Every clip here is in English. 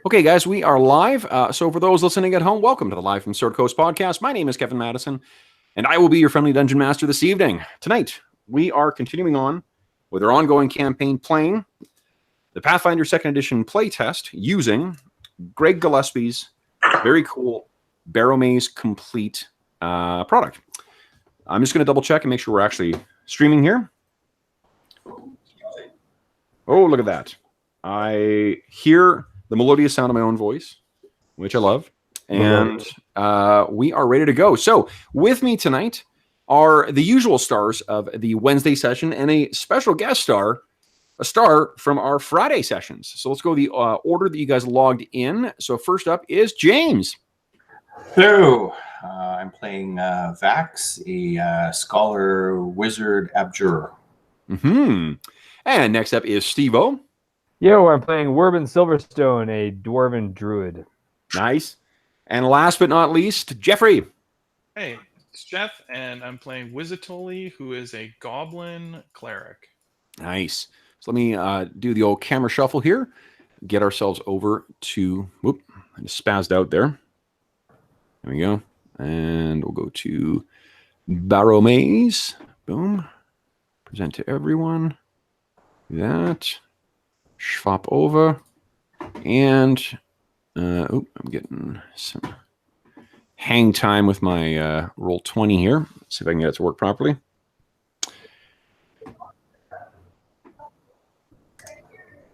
Okay, guys, we are live. So for those listening at home, welcome to the Live from Sword Coast podcast. My name is Kevin Madison, and I will be your friendly dungeon master this evening. Tonight, we are continuing on with our ongoing campaign playing the Pathfinder 2nd Edition playtest using Greg Gillespie's very cool Barrowmaze complete product. I'm just going to double check and make sure we're actually streaming here. Oh, look at that. I hear the melodious sound of my own voice, which I love. And we are ready to go. So with me tonight are the usual stars of the Wednesday session and a special guest star, a star from our Friday sessions. So let's go the order that you guys logged in. So first up is James. Hello. I'm playing Vax, a scholar wizard abjurer. And next up is Steve-O. Yo, I'm playing Werbin Silverstone, a dwarven druid. Nice. And last but not least, Jeffrey. Hey, it's Jeff, and I'm playing Wizatoli, who is a goblin cleric. Nice. So let me do the old camera shuffle here. Get ourselves over to... Whoop, I just spazzed out there. There we go. And we'll go to Barrowmaze. Boom. Present to everyone. Do that. Swap over. And... I'm getting some hang time with my roll 20 here. See if I can get it to work properly.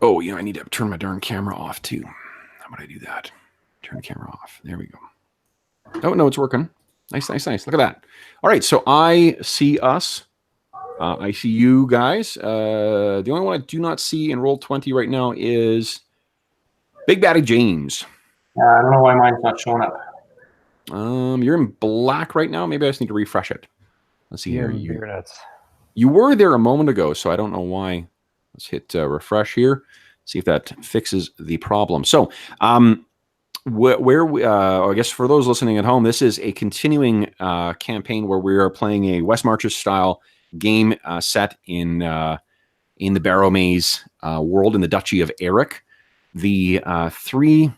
Oh, you know, I need to turn my darn camera off too. How would I do that? Turn the camera off. There we go. Oh, no, it's working. Nice, nice, nice. Look at that. All right, so I see us. I see you guys. The only one I do not see in roll 20 right now is Big Baddie James. I don't know why mine's not showing up. You're in black right now. Maybe I just need to refresh it. Let's see here. You were there a moment ago, so I don't know why. Let's hit refresh here. See if that fixes the problem. So, I guess for those listening at home, this is a continuing campaign where we are playing a West Marches style game set in the Barrowmaze world in the Duchy of Eric. The three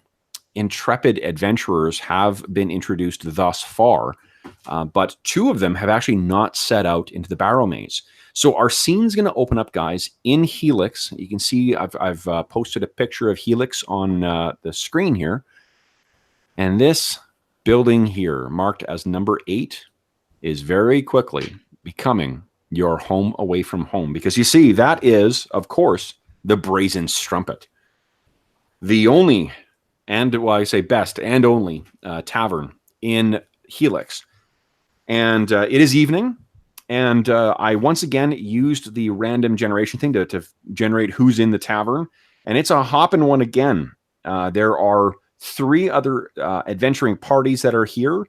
intrepid adventurers have been introduced thus far, but two of them have actually not set out into the Barrowmaze. So our scene's going to open up, guys, in Helix. You can see I've posted a picture of Helix on the screen here. And this building here, marked as number 8, is very quickly becoming your home away from home. Because you see, that is, of course, the Brazen Strumpet. The only, and well, I say best and only tavern in Helix. And it is evening. And I once again used the random generation thing to generate who's in the tavern. And it's a hopping one again. There are 3 other adventuring parties that are here.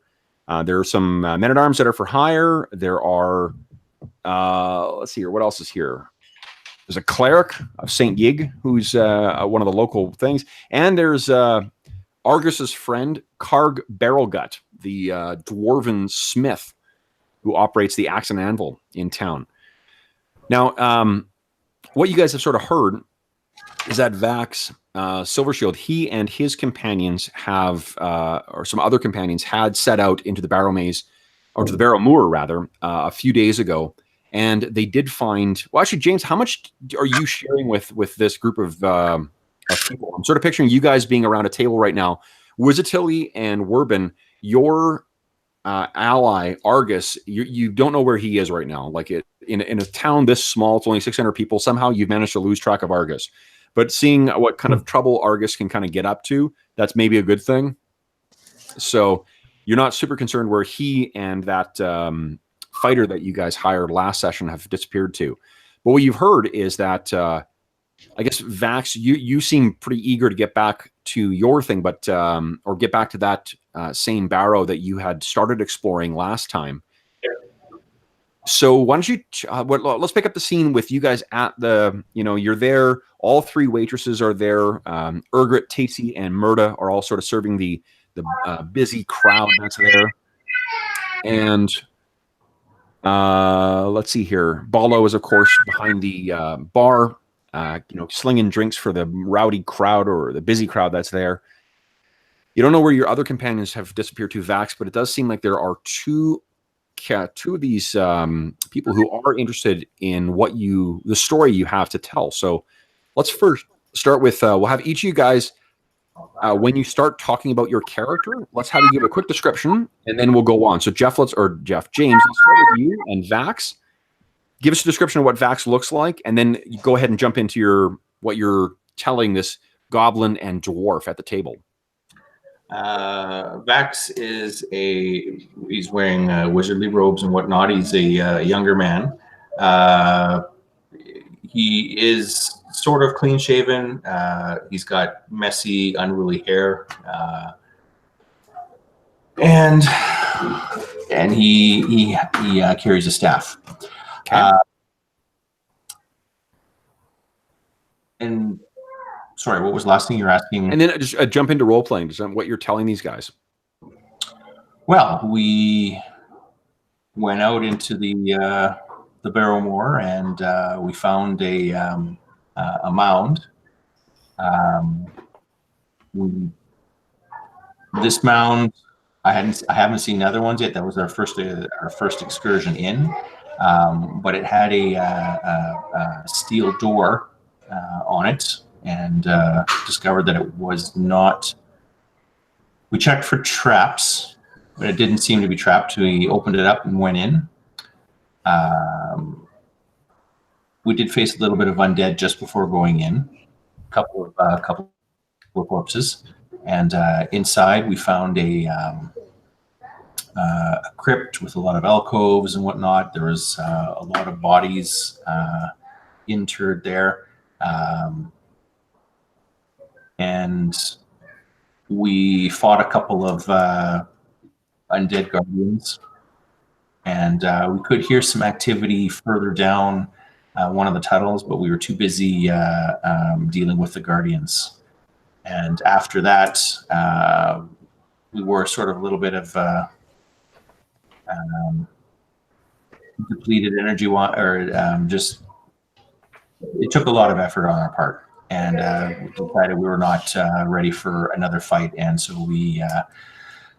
There are some men-at-arms that are for hire. There are, let's see here, what else is here? There's a cleric of St. Yig, who's one of the local things. And there's Argus's friend, Karg Barrelgut, the dwarven smith who operates the Axe and Anvil in town. Now, what you guys have sort of heard is that Vax Silvershield, he and his companions have, or some other companions, had set out into the Barrowmaze, or to the Barrowmoor, rather, a few days ago. And they did find... Well, actually, James, how much are you sharing with this group of people? I'm sort of picturing you guys being around a table right now. Wizatili and Werbin, your ally, Argus, you don't know where he is right now. Like in a town this small, it's only 600 people. Somehow you've managed to lose track of Argus. But seeing what kind of trouble Argus can kind of get up to, that's maybe a good thing. So you're not super concerned where he and that... fighter that you guys hired last session have disappeared to. But what you've heard is that I guess Vax, you seem pretty eager to get back to your thing, but or get back to that same barrow that you had started exploring last time. So why don't you let's pick up the scene with you guys at the, you're there, all 3 waitresses are there, Urgrit, Tatey, and Murda are all sort of serving the busy crowd that's there. And let's see here. Ballo is, of course, behind the bar. slinging drinks for the rowdy crowd or the busy crowd that's there. You don't know where your other companions have disappeared to, Vax, but it does seem like there are two of these people who are interested in the story you have to tell. So let's first start with, we'll have each of you guys, when you start talking about your character, let's have you give a quick description, and then we'll go on. So James, let's start with you and Vax. Give us a description of what Vax looks like, and then you go ahead and jump into what you're telling this goblin and dwarf at the table. Vax he's wearing wizardly robes and whatnot. He's a younger man. He is sort of clean shaven. He's got messy, unruly hair. And he carries a staff. Okay. And sorry, what was the last thing you're asking? And then just jump into role playing. Just what you're telling these guys. Well, we went out into the Barrowmoor, and we found a mound. This mound, I haven't seen other ones yet. That was our first excursion in, but it had a steel door on it, and discovered that it was not. We checked for traps, but it didn't seem to be trapped. We opened it up and went in. We did face a little bit of undead just before going in, a couple of corpses, and inside we found a crypt with a lot of alcoves and whatnot. There was a lot of bodies interred there, and we fought a couple of undead guardians, and we could hear some activity further down one of the tunnels, but we were too busy dealing with the guardians. And after that, we were sort of a little bit of depleted energy, just it took a lot of effort on our part, and we decided we were not ready for another fight, and so we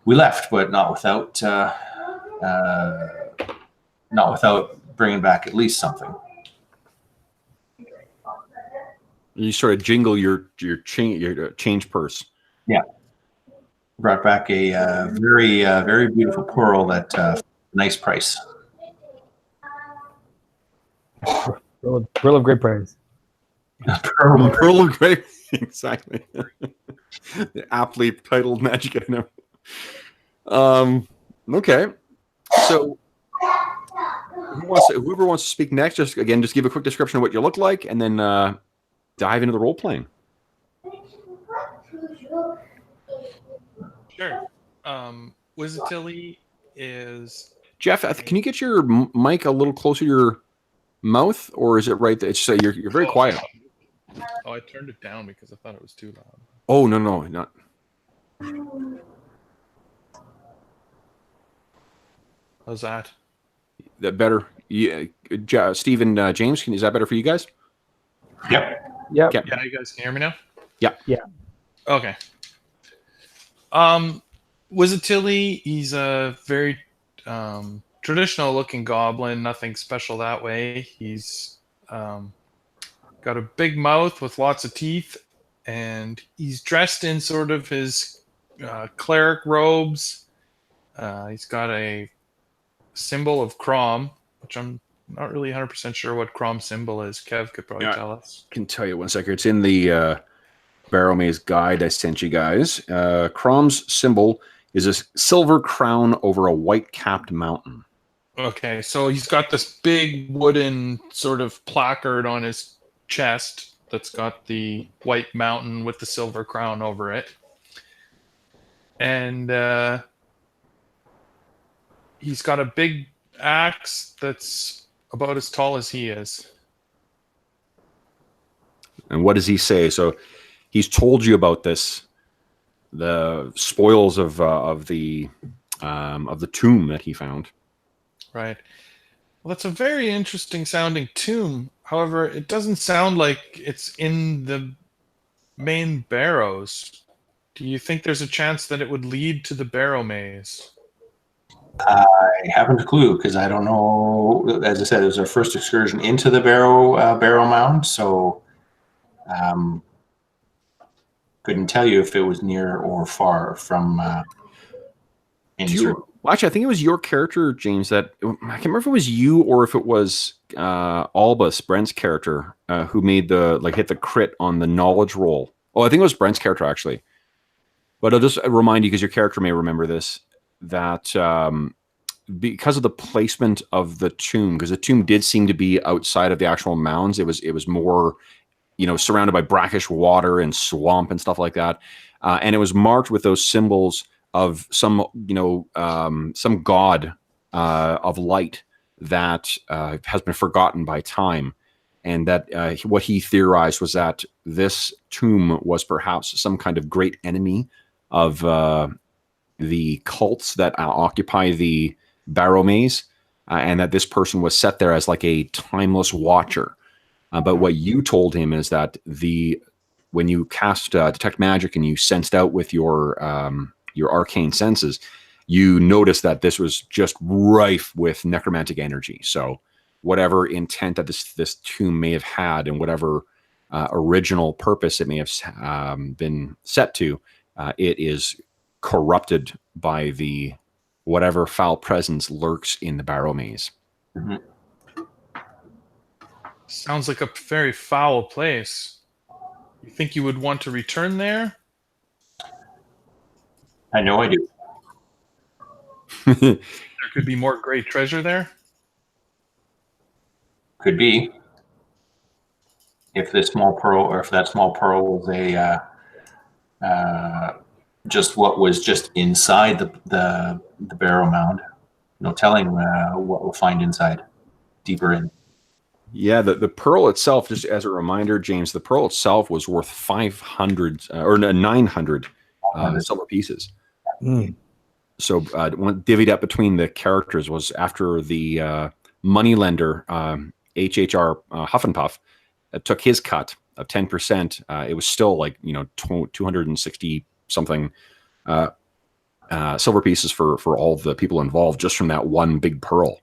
left, but not without bringing back at least something. You sort of jingle your change purse. Yeah, brought back a very beautiful pearl at nice price. Pearl of great price. Pearl of great, exactly. The aptly titled magic item. Okay, so whoever wants to speak next, just give a quick description of what you look like, and then dive into the role playing. Sure. Wizatilli is... Jeff, can you get your mic a little closer to your mouth, or is it right there? It's you're very quiet. Oh, I turned it down because I thought it was too loud. Oh, no, not. How's that? That better? Yeah, Stephen, James, is that better for you guys? Yep. Yep. Okay. Yeah, you guys can hear me now? Yeah. Yeah. Okay. Wizatilli, he's a very traditional looking goblin, nothing special that way. He's got a big mouth with lots of teeth, and he's dressed in sort of his cleric robes. He's got a symbol of Crom, which I'm not really 100% sure what Crom's symbol is. Kev could probably tell us. I can tell you 1 second. It's in the Barrowmaze guide I sent you guys. Crom's symbol is a silver crown over a white-capped mountain. Okay, so he's got this big wooden sort of placard on his chest that's got the white mountain with the silver crown over it. And he's got a big axe that's about as tall as he is. And what does he say? So he's told you about this, the spoils of the tomb that he found. Right. Well, that's a very interesting sounding tomb. However, it doesn't sound like it's in the main barrows. Do you think there's a chance that it would lead to the Barrowmaze? I haven't a clue because I don't know. As I said, it was our first excursion into the barrow mound, so couldn't tell you if it was near or far from any sort of. Well, actually, I think it was your character, James. That I can't remember if it was you or if it was Albus, Brent's character, who made the hit the crit on the knowledge roll. Oh, I think it was Brent's character actually. But I'll just remind you, because your character may remember this, that because of the placement of the tomb, because the tomb did seem to be outside of the actual mounds, it was more, surrounded by brackish water and swamp and stuff like that, and it was marked with those symbols of some god of light that has been forgotten by time, and that what he theorized was that this tomb was perhaps some kind of great enemy of the cults that occupy the Barrowmaze, and that this person was set there as like a timeless watcher. But what you told him is that when you cast detect magic and you sensed out with your arcane senses, you noticed that this was just rife with necromantic energy. So whatever intent that this tomb may have had, and whatever original purpose it may have been set to, it is corrupted by the whatever foul presence lurks in the Barrowmaze. Mm-hmm. Sounds like a very foul place. You think you would want to return there? I know I do. There could be more great treasure there? Could be. If that small pearl was a just what was just inside the barrow mound. No telling what we'll find inside, deeper in. Yeah, the pearl itself, just as a reminder, James, the pearl itself was worth 500 or 900 silver pieces. So divvied up between the characters was after the moneylender, HHR Huffenpuff, took his cut of 10%. It was still 260 something silver pieces for all of the people involved, just from that one big pearl.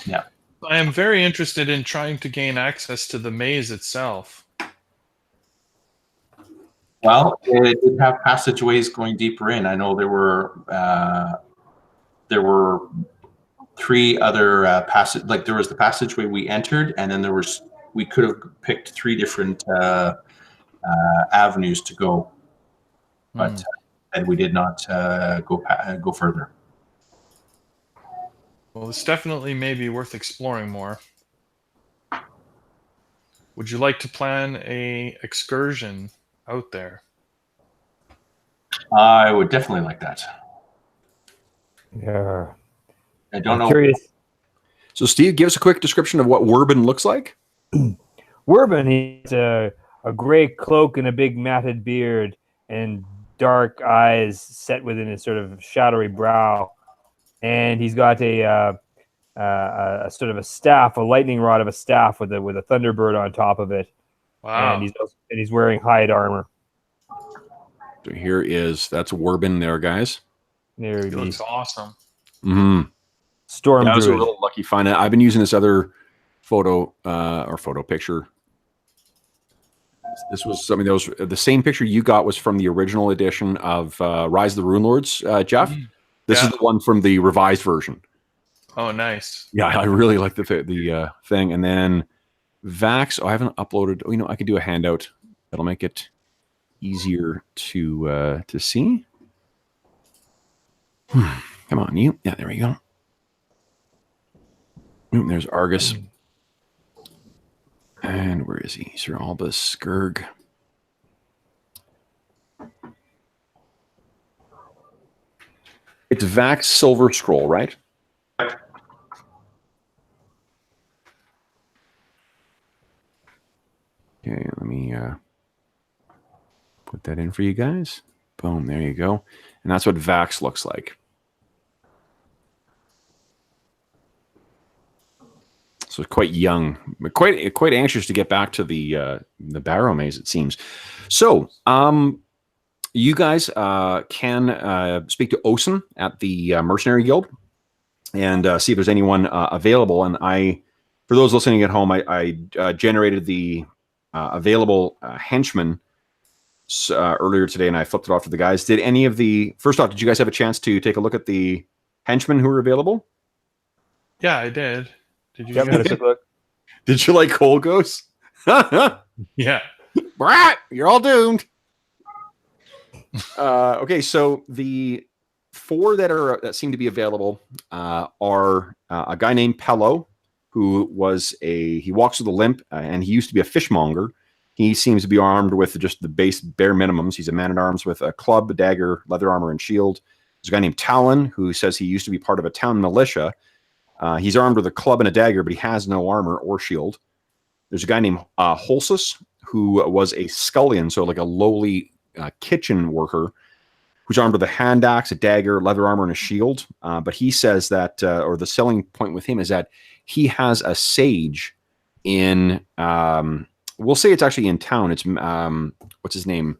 Yeah. I am very interested in trying to gain access to the maze itself. Well, it did have passageways going deeper in. I know there were 3 other passage. Like there was the passageway we entered, and then we could have picked 3 different avenues to go, but and we did not go further. Well, this definitely may be worth exploring more. Would you like to plan a excursion out there? I would definitely like that. Yeah. I don't know. Curious. So, Steve, give us a quick description of what Werbin looks like. Werbin, he's a gray cloak and a big matted beard and dark eyes set within his sort of shadowy brow. And he's got a sort of a staff, a lightning rod of a staff with a thunderbird on top of it. Wow. And he's wearing hide armor. So that's Werbin there, guys. There He looks awesome. Mm-hmm. Storm That was a Druid. little lucky find. I've been using this other photo picture. This was something that was the same picture you got was from the original edition of Rise of the Rune Lords, Jeff. This is the one from the revised version. Oh, nice. Yeah, I really like the thing. And then Vax. Oh, I haven't uploaded. Oh, I could do a handout. That'll make it easier to see. Come on, you. Yeah, there we go. Ooh, there's Argus. And where is he? Sir Albus Skirg. It's Vax Silver Scroll, right? Okay, let me put that in for you guys. Boom, there you go. And that's what Vax looks like. So quite young, but quite anxious to get back to the Barrowmaze, it seems. So, you guys can speak to Osen at the Mercenary Guild and see if there's anyone available. And for those listening at home, I generated the available henchmen earlier today, and I flipped it off to the guys. First off, did you guys have a chance to take a look at the henchmen who were available? Yeah, I did. Did you? Yep, had a quick look. Did you like Colgos? Yeah. Brat, you're all doomed. Okay, so the 4 that seem to be available are a guy named Pello, who he walks with a limp, and he used to be a fishmonger. He seems to be armed with just the base bare minimums. He's a man-at-arms with a club, a dagger, leather armor, and shield. There's a guy named Talon, who says he used to be part of a town militia. He's armed with a club and a dagger, but he has no armor or shield. There's a guy named Holsus, who was a scullion, so like a lowly kitchen worker, who's armed with a hand axe, a dagger, leather armor, and a shield. But he says that, or the selling point with him is that he has a sage in, we'll say it's actually in town. It's, what's his name?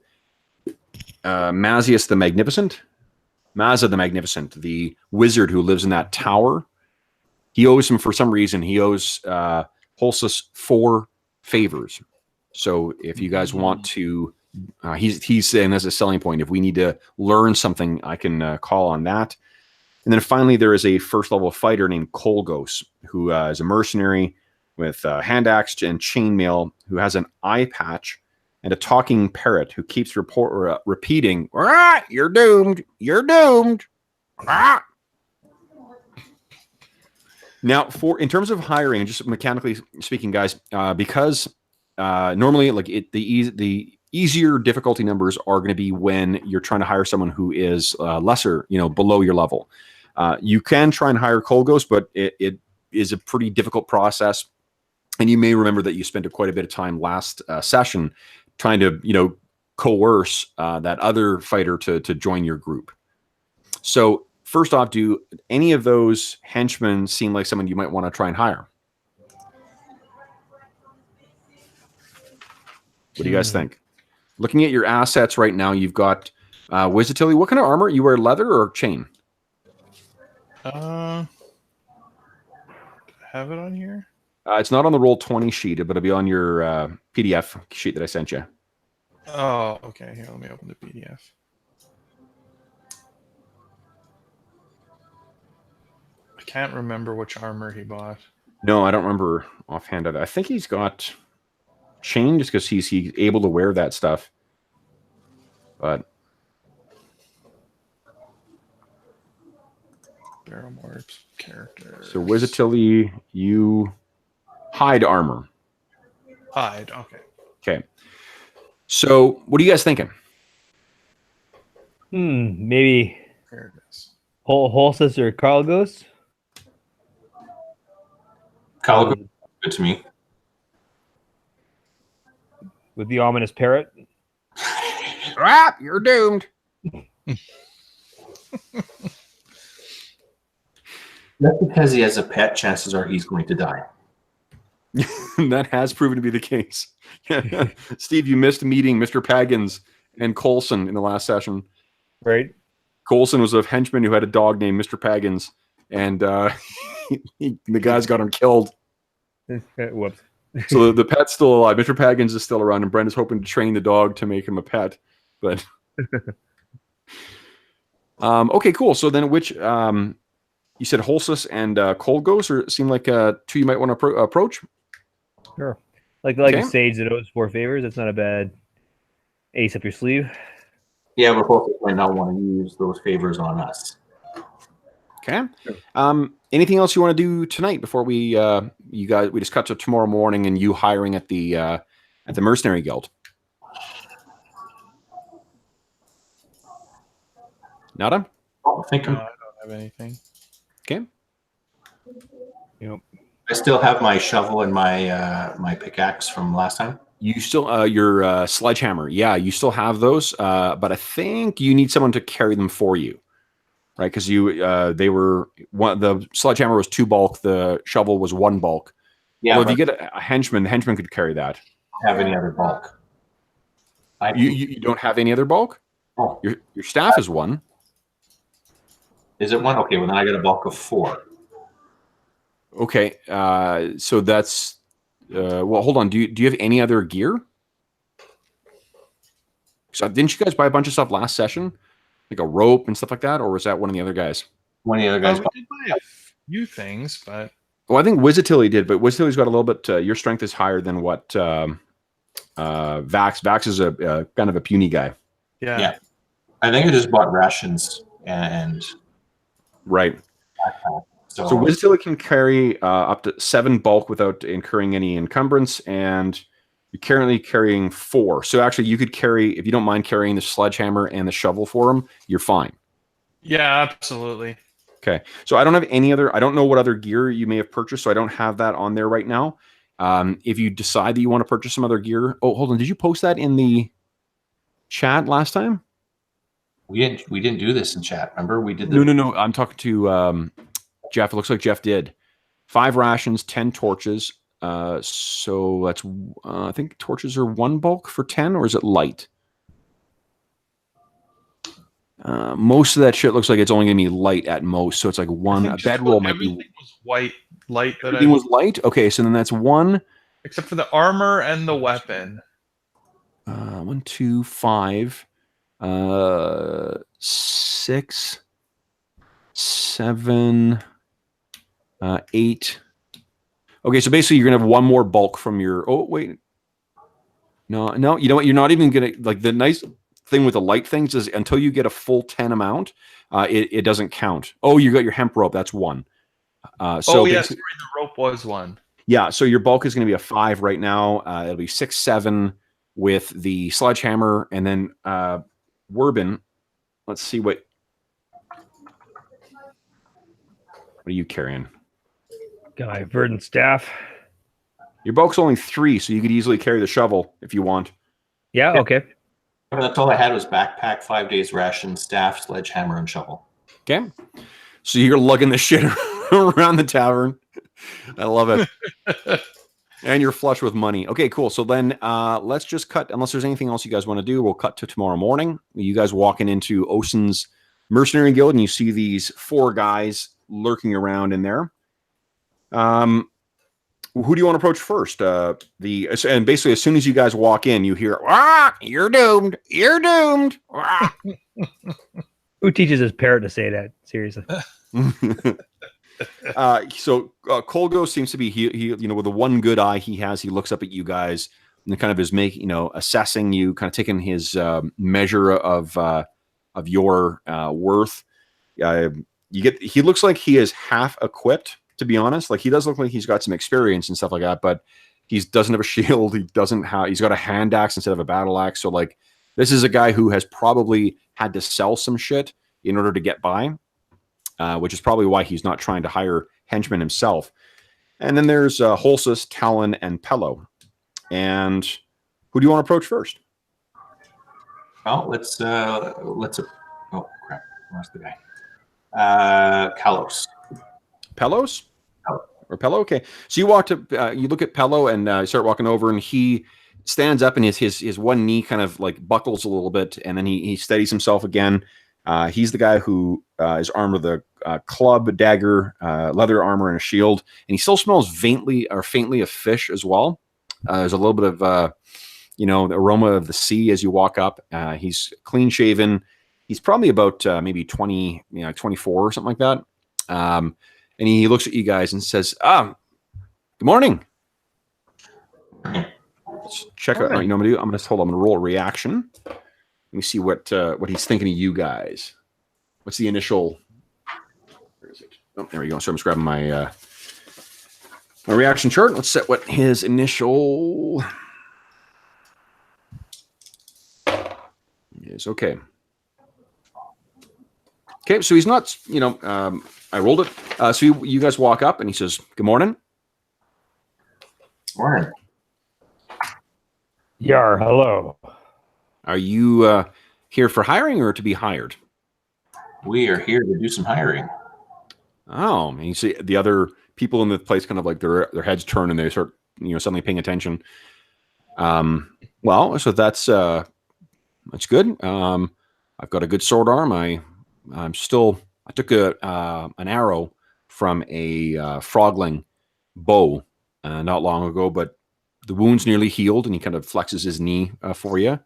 Mazius the Magnificent? Mazza the Magnificent, the wizard who lives in that tower. He owes him, for some reason, he owes Holsus 4 favors. So if you guys want to, he's saying as a selling point, if we need to learn something, I can call on that. And then finally, there is a first level fighter named Colgos, who is a mercenary with hand axe and chainmail, who has an eye patch and a talking parrot who keeps repeating, "You're doomed, you're doomed." Now, in terms of hiring, just mechanically speaking, guys, because normally, like the easier difficulty numbers are going to be when you're trying to hire someone who is lesser, below your level. You can try and hire Colgos, but it is a pretty difficult process. And you may remember that you spent quite a bit of time last session trying to, coerce that other fighter to join your group. So first off, do any of those henchmen seem like someone you might want to try and hire? What do you guys think? Looking at your assets right now, you've got Wizatilli. What kind of armor? You wear leather or chain? Have it on here? It's not on the Roll20 sheet, but it'll be on your PDF sheet that I sent you. Oh, okay. Here, let me open the PDF. I can't remember which armor he bought. No, I don't remember offhand. I think he's got chain just because he's able to wear that stuff. But Barrowmoor character. So Wizatilli, you hide armor. Hide, okay. Okay. So what are you guys thinking? Maybe There it is. Holsis or Carlgos? Calico, good to me. With the ominous parrot? You're doomed. Just because he has a pet, chances are he's going to die. That has proven to be the case. Steve, you missed meeting Mr. Paggins and Coulson in the last session. Right. Coulson was a henchman who had a dog named Mr. Paggins, and the guys got him killed. Whoops. So the pet's still alive. Mr. Paggins is still around, and Brenda's hoping to train the dog to make him a pet. But okay, cool. So then, which you said Holsis and Colgos, or seem like two you might want to approach? Sure. Like a sage that owes 4 favors. That's not a bad ace up your sleeve. Yeah, but folks might not want to use those favors on us. Okay. Anything else you want to do tonight before we just cut to tomorrow morning and you hiring at the Mercenary Guild? Nada? Oh, I No, I don't have anything. Okay. Yep. I still have my shovel and my my pickaxe from last time. You still your sledgehammer, yeah, you still have those, but I think you need someone to carry them for you, right? Because the sledgehammer was 2 bulk, the shovel was 1 bulk, Yeah, well, if but you get a henchman, the henchman could carry that. have any other bulk? You don't have any other bulk? Oh, Your staff is one. is it one? Okay, well then I got a bulk of 4. Okay, so that's well. Hold on. Do you have any other gear? So didn't you guys buy a bunch of stuff last session, like a rope and stuff like that, or was that one of the other guys? One of the other guys. We did buy a few things, but Well, I think Wizatilli did, but Wizatilli's got a little bit. Your strength is higher than what Vax. Vax is a kind of a puny guy. yeah. I think I just bought rations and Right. backpack. So Wizatilli can carry up to 7 bulk without incurring any encumbrance, and you're currently carrying 4. So actually, you could carry, if you don't mind carrying the sledgehammer and the shovel for him, you're fine. Yeah, absolutely. Okay. So I don't have any other, I don't know what other gear you may have purchased, so I don't have that on there right now. If you decide that you want to purchase some other gear, oh, hold on. Did you post that in the chat last time? we didn't do this in chat. Remember, we did. No. I'm talking to Jeff. It looks like Jeff did. 5 rations, 10 torches. So that's I think torches are 1 bulk for 10, or is it light? Most of that shit looks like it's only gonna be light at most. So it's like 1. A bedroll might be. Everything was white, light. That Everything was light. Okay, so then that's 1. except for the armor and the weapon. 1, 2, 5, 6, 7, 8. Okay, so basically you're gonna have 1 more bulk from your. Oh wait, no. You know what? You're not even gonna like the nice thing with the light things is until you get a full 10 amount, it doesn't count. Oh, you got your hemp rope. That's 1. So yes, the rope was 1. Yeah, so your bulk is going to be a 5 right now. It'll be 6, 7 with the sledgehammer, and then Werbin. Let's see what are you carrying? Got my verdant staff. Your bulk's only 3, so you could easily carry the shovel if you want. Yeah, okay. That's all I had was backpack, 5 days ration, staff, sledgehammer, and shovel. Okay, so you're lugging the shit around the tavern. I love it. And you're flush with money. Okay, cool. So then let's just cut, unless there's anything else you guys want to do, we'll cut to tomorrow morning. You guys walking into Osen's Mercenary Guild, and you see these 4 guys lurking around in there. Who do you want to approach first? And basically, as soon as you guys walk in, you hear, "Ah, you're doomed. You're doomed." Ah. Who teaches his parrot to say that? Seriously. So Kolgo seems to be he with the one good eye he has, he looks up at you guys and kind of is assessing you, kind of taking his measure of your worth. He looks like he is half equipped, to be honest. Like, he does look like he's got some experience and stuff like that, but he doesn't have a shield. He's got a hand axe instead of a battle axe. So like, this is a guy who has probably had to sell some shit in order to get by. Which is probably why he's not trying to hire henchmen himself. And then there's Holsis, Talon, and Pello. And who do you want to approach first? Well, let's oh crap, lost the guy. Kalos. Pellos? Pello. Or Pello? Okay. So you walk to, you look at Pello and start walking over, and he stands up and his one knee kind of like buckles a little bit, and then he steadies himself again. He's the guy who is armed with a club, dagger, leather armor, and a shield. And he still smells faintly of fish as well. There's a little bit of, the aroma of the sea as you walk up. He's clean shaven. He's probably about maybe 20, 24 or something like that. And he looks at you guys and says, "Good morning." Let's check out. You know what I'm gonna do? I'm gonna roll a reaction. Let me see what he's thinking of you guys. What's the initial? Where is it? Oh, there we go. So I'm just grabbing my reaction chart. Let's set what his initial is. Okay. Okay, so he's not. I rolled it. So you guys walk up, and he says, "Good morning." Morning. Yar, hello. Are you here for hiring or to be hired? We are here to do some hiring. Oh, and you see the other people in the place kind of like their heads turn and they start suddenly paying attention. Well, so that's good. I've got a good sword arm. I took an arrow from a frogling bow not long ago, but the wound's nearly healed, and he kind of flexes his knee for you.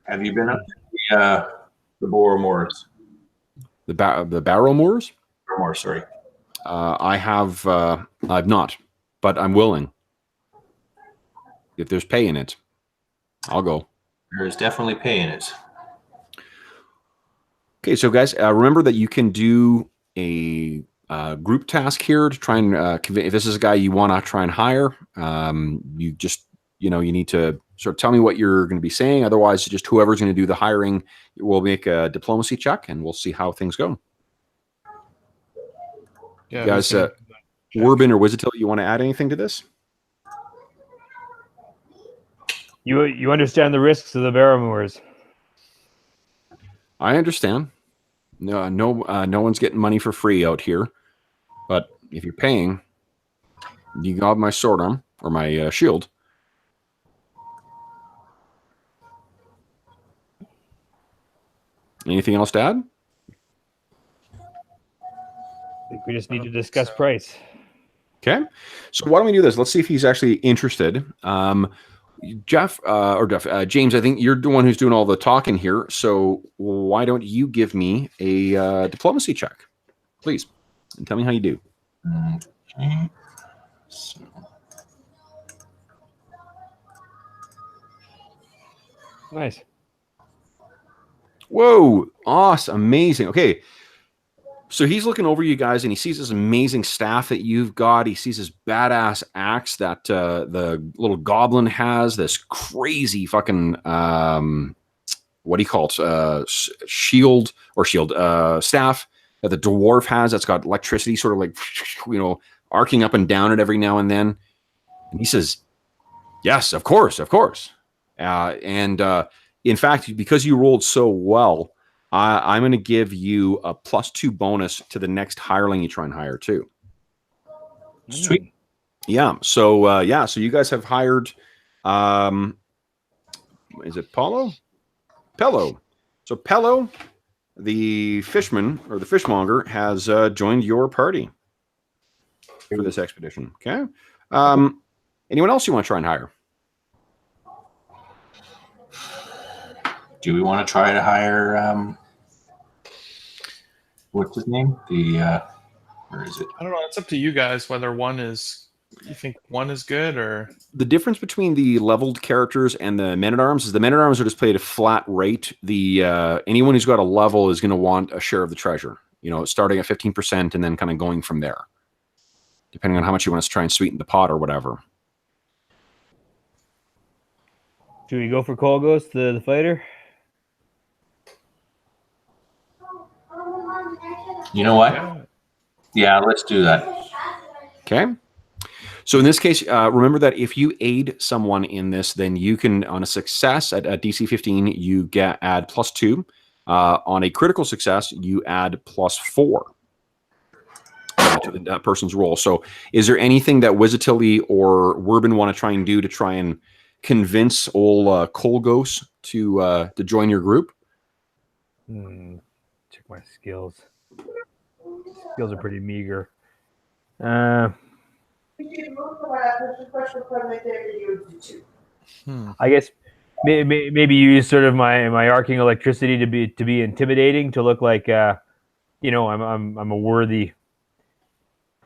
Have you been up to the Barrowmoors? The Barrowmoors? Barrowmoor, sorry. I've not, but I'm willing. If there's pay in it, I'll go. There's definitely pay in it. Okay, so guys, remember that you can do a group task here to try and if this is a guy you want to try and hire. You just you need to sort of tell me what you're going to be saying. Otherwise, just whoever's going to do the hiring will make a diplomacy check, and we'll see how things go. Yeah, guys, Warbin or Wizatil, you want to add anything to this? You understand the risks of the Barrowmoors. I understand. No one's getting money for free out here. But if you're paying, you got my sword arm or my shield. Anything else to add? I think we just need to discuss price. Okay. So why don't we do this? Let's see if he's actually interested. James, I think you're the one who's doing all the talking here. So why don't you give me a diplomacy check, please, and tell me how you do. Okay. So. Nice. Whoa. Awesome. Amazing. Okay. So he's looking over you guys, and he sees this amazing staff that you've got. He sees this badass axe that the little goblin has. This crazy fucking what do you call it? Staff that the dwarf has. That's got electricity, sort of like arcing up and down it every now and then. And he says, "Yes, of course, of course." In fact, because you rolled so well, I'm going to give you a +2 bonus to the next hireling you try and hire too. Sweet. Yeah. So so you guys have hired. Is it Paulo? Pello. So Pello, the fishman or the fishmonger, has joined your party for this expedition. Okay. Anyone else you want to try and hire? Do we want to try to hire what's his name? Where is it? I don't know. It's up to you guys whether you think one is good or. The difference between the leveled characters and the men-at-arms is the men-at-arms are just paid a flat rate. The anyone who's got a level is going to want a share of the treasure. Starting at 15% and then kind of going from there, depending on how much you want to try and sweeten the pot or whatever. Should we go for Kolgos, the fighter? You know what? Yeah, let's do that. Okay. So in this case, remember that if you aid someone in this, then you can, on a success at DC 15, you add +2. On a critical success, you add +4 to that person's roll. So is there anything that Wizatil or Warbin want to try and do to try and convince old Kolgos to join your group? Check my skills. Skills are pretty meager. I guess maybe use sort of my arcing electricity to be intimidating, to look like I'm a worthy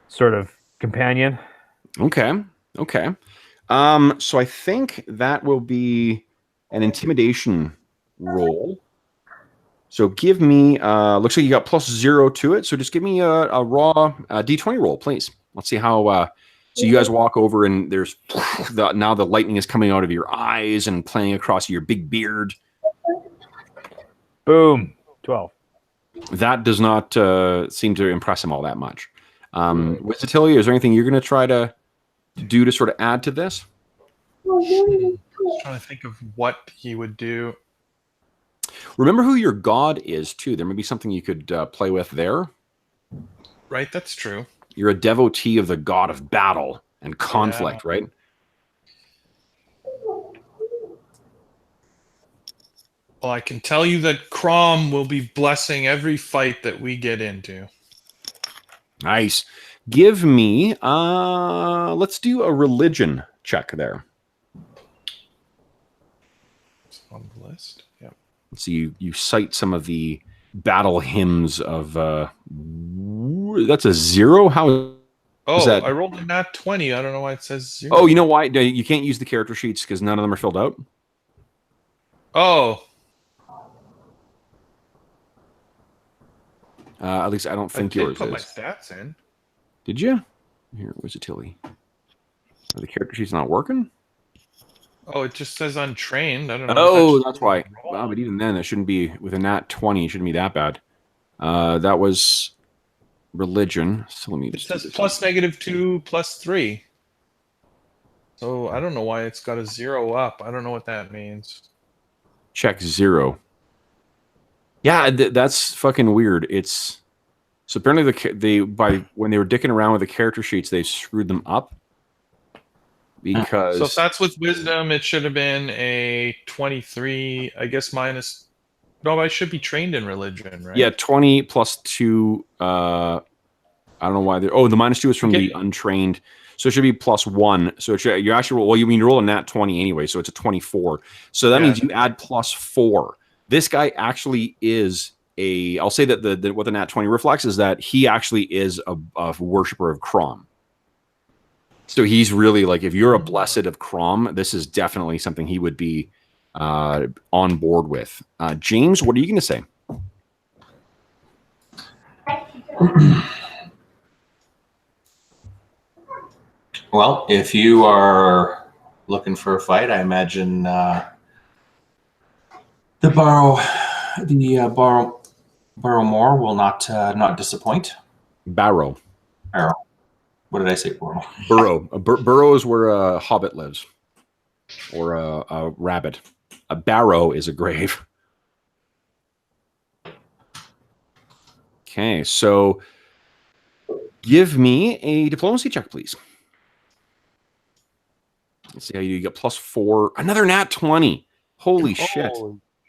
sort of companion. Okay. So I think that will be an intimidation roll. So give me, looks like you got +0 to it. So just give me a raw D20 roll, please. Let's see how, so you guys walk over and there's, now the lightning is coming out of your eyes and playing across your big beard. Boom. 12. That does not seem to impress him all that much. Wizatil, is there anything you're going to try to do to sort of add to this? I'm trying to think of what he would do. Remember who your god is, too. There may be something you could play with there. Right, that's true. You're a devotee of the god of battle and conflict, right? Well, I can tell you that Crom will be blessing every fight that we get into. Nice. Give me, let's do a religion check there. It's on the list. Yep. So you cite some of the battle hymns of, that's a 0? How Oh, that? I rolled a nat 20. I don't know why it says 0. Oh, you know why? You can't use the character sheets because none of them are filled out? Oh. At least I don't think I yours did put is. my stats in. Did you? Here, where's the Tilly? Are the character sheets not working? Oh, it just says untrained. I don't know. Oh, that's why. Wow, but even then, it shouldn't be, with a nat 20, it shouldn't be that bad. That was religion. So let me It just do says this. +-2, +3. So I don't know why it's got a 0 up. I don't know what that means. Check 0. Yeah, that's fucking weird. It's so apparently when they were dicking around with the character sheets, they screwed them up because. So if that's with wisdom, it should have been a 23. I guess minus. No, I should be trained in religion, right? Yeah, 20 plus 2. I don't know why. The -2 is from the untrained, so it should be +1. So it should, you actually you roll a nat 20 anyway, so it's a 24. So that means you add +4. This guy actually is a. I'll say that what the nat 20 reflects is that he actually is a worshiper of Crom. So he's really like, if you're a blessed of Crom, this is definitely something he would be on board with. James, what are you going to say? Well, if you are looking for a fight, I imagine the Barrowmoor will not disappoint. Barrow. What did I say? Barrow. Burrow. Burrow is where a hobbit lives, or a rabbit. A barrow is a grave. Okay, so give me a diplomacy check, please. Let's see how you get +4. Another nat 20. Holy shit.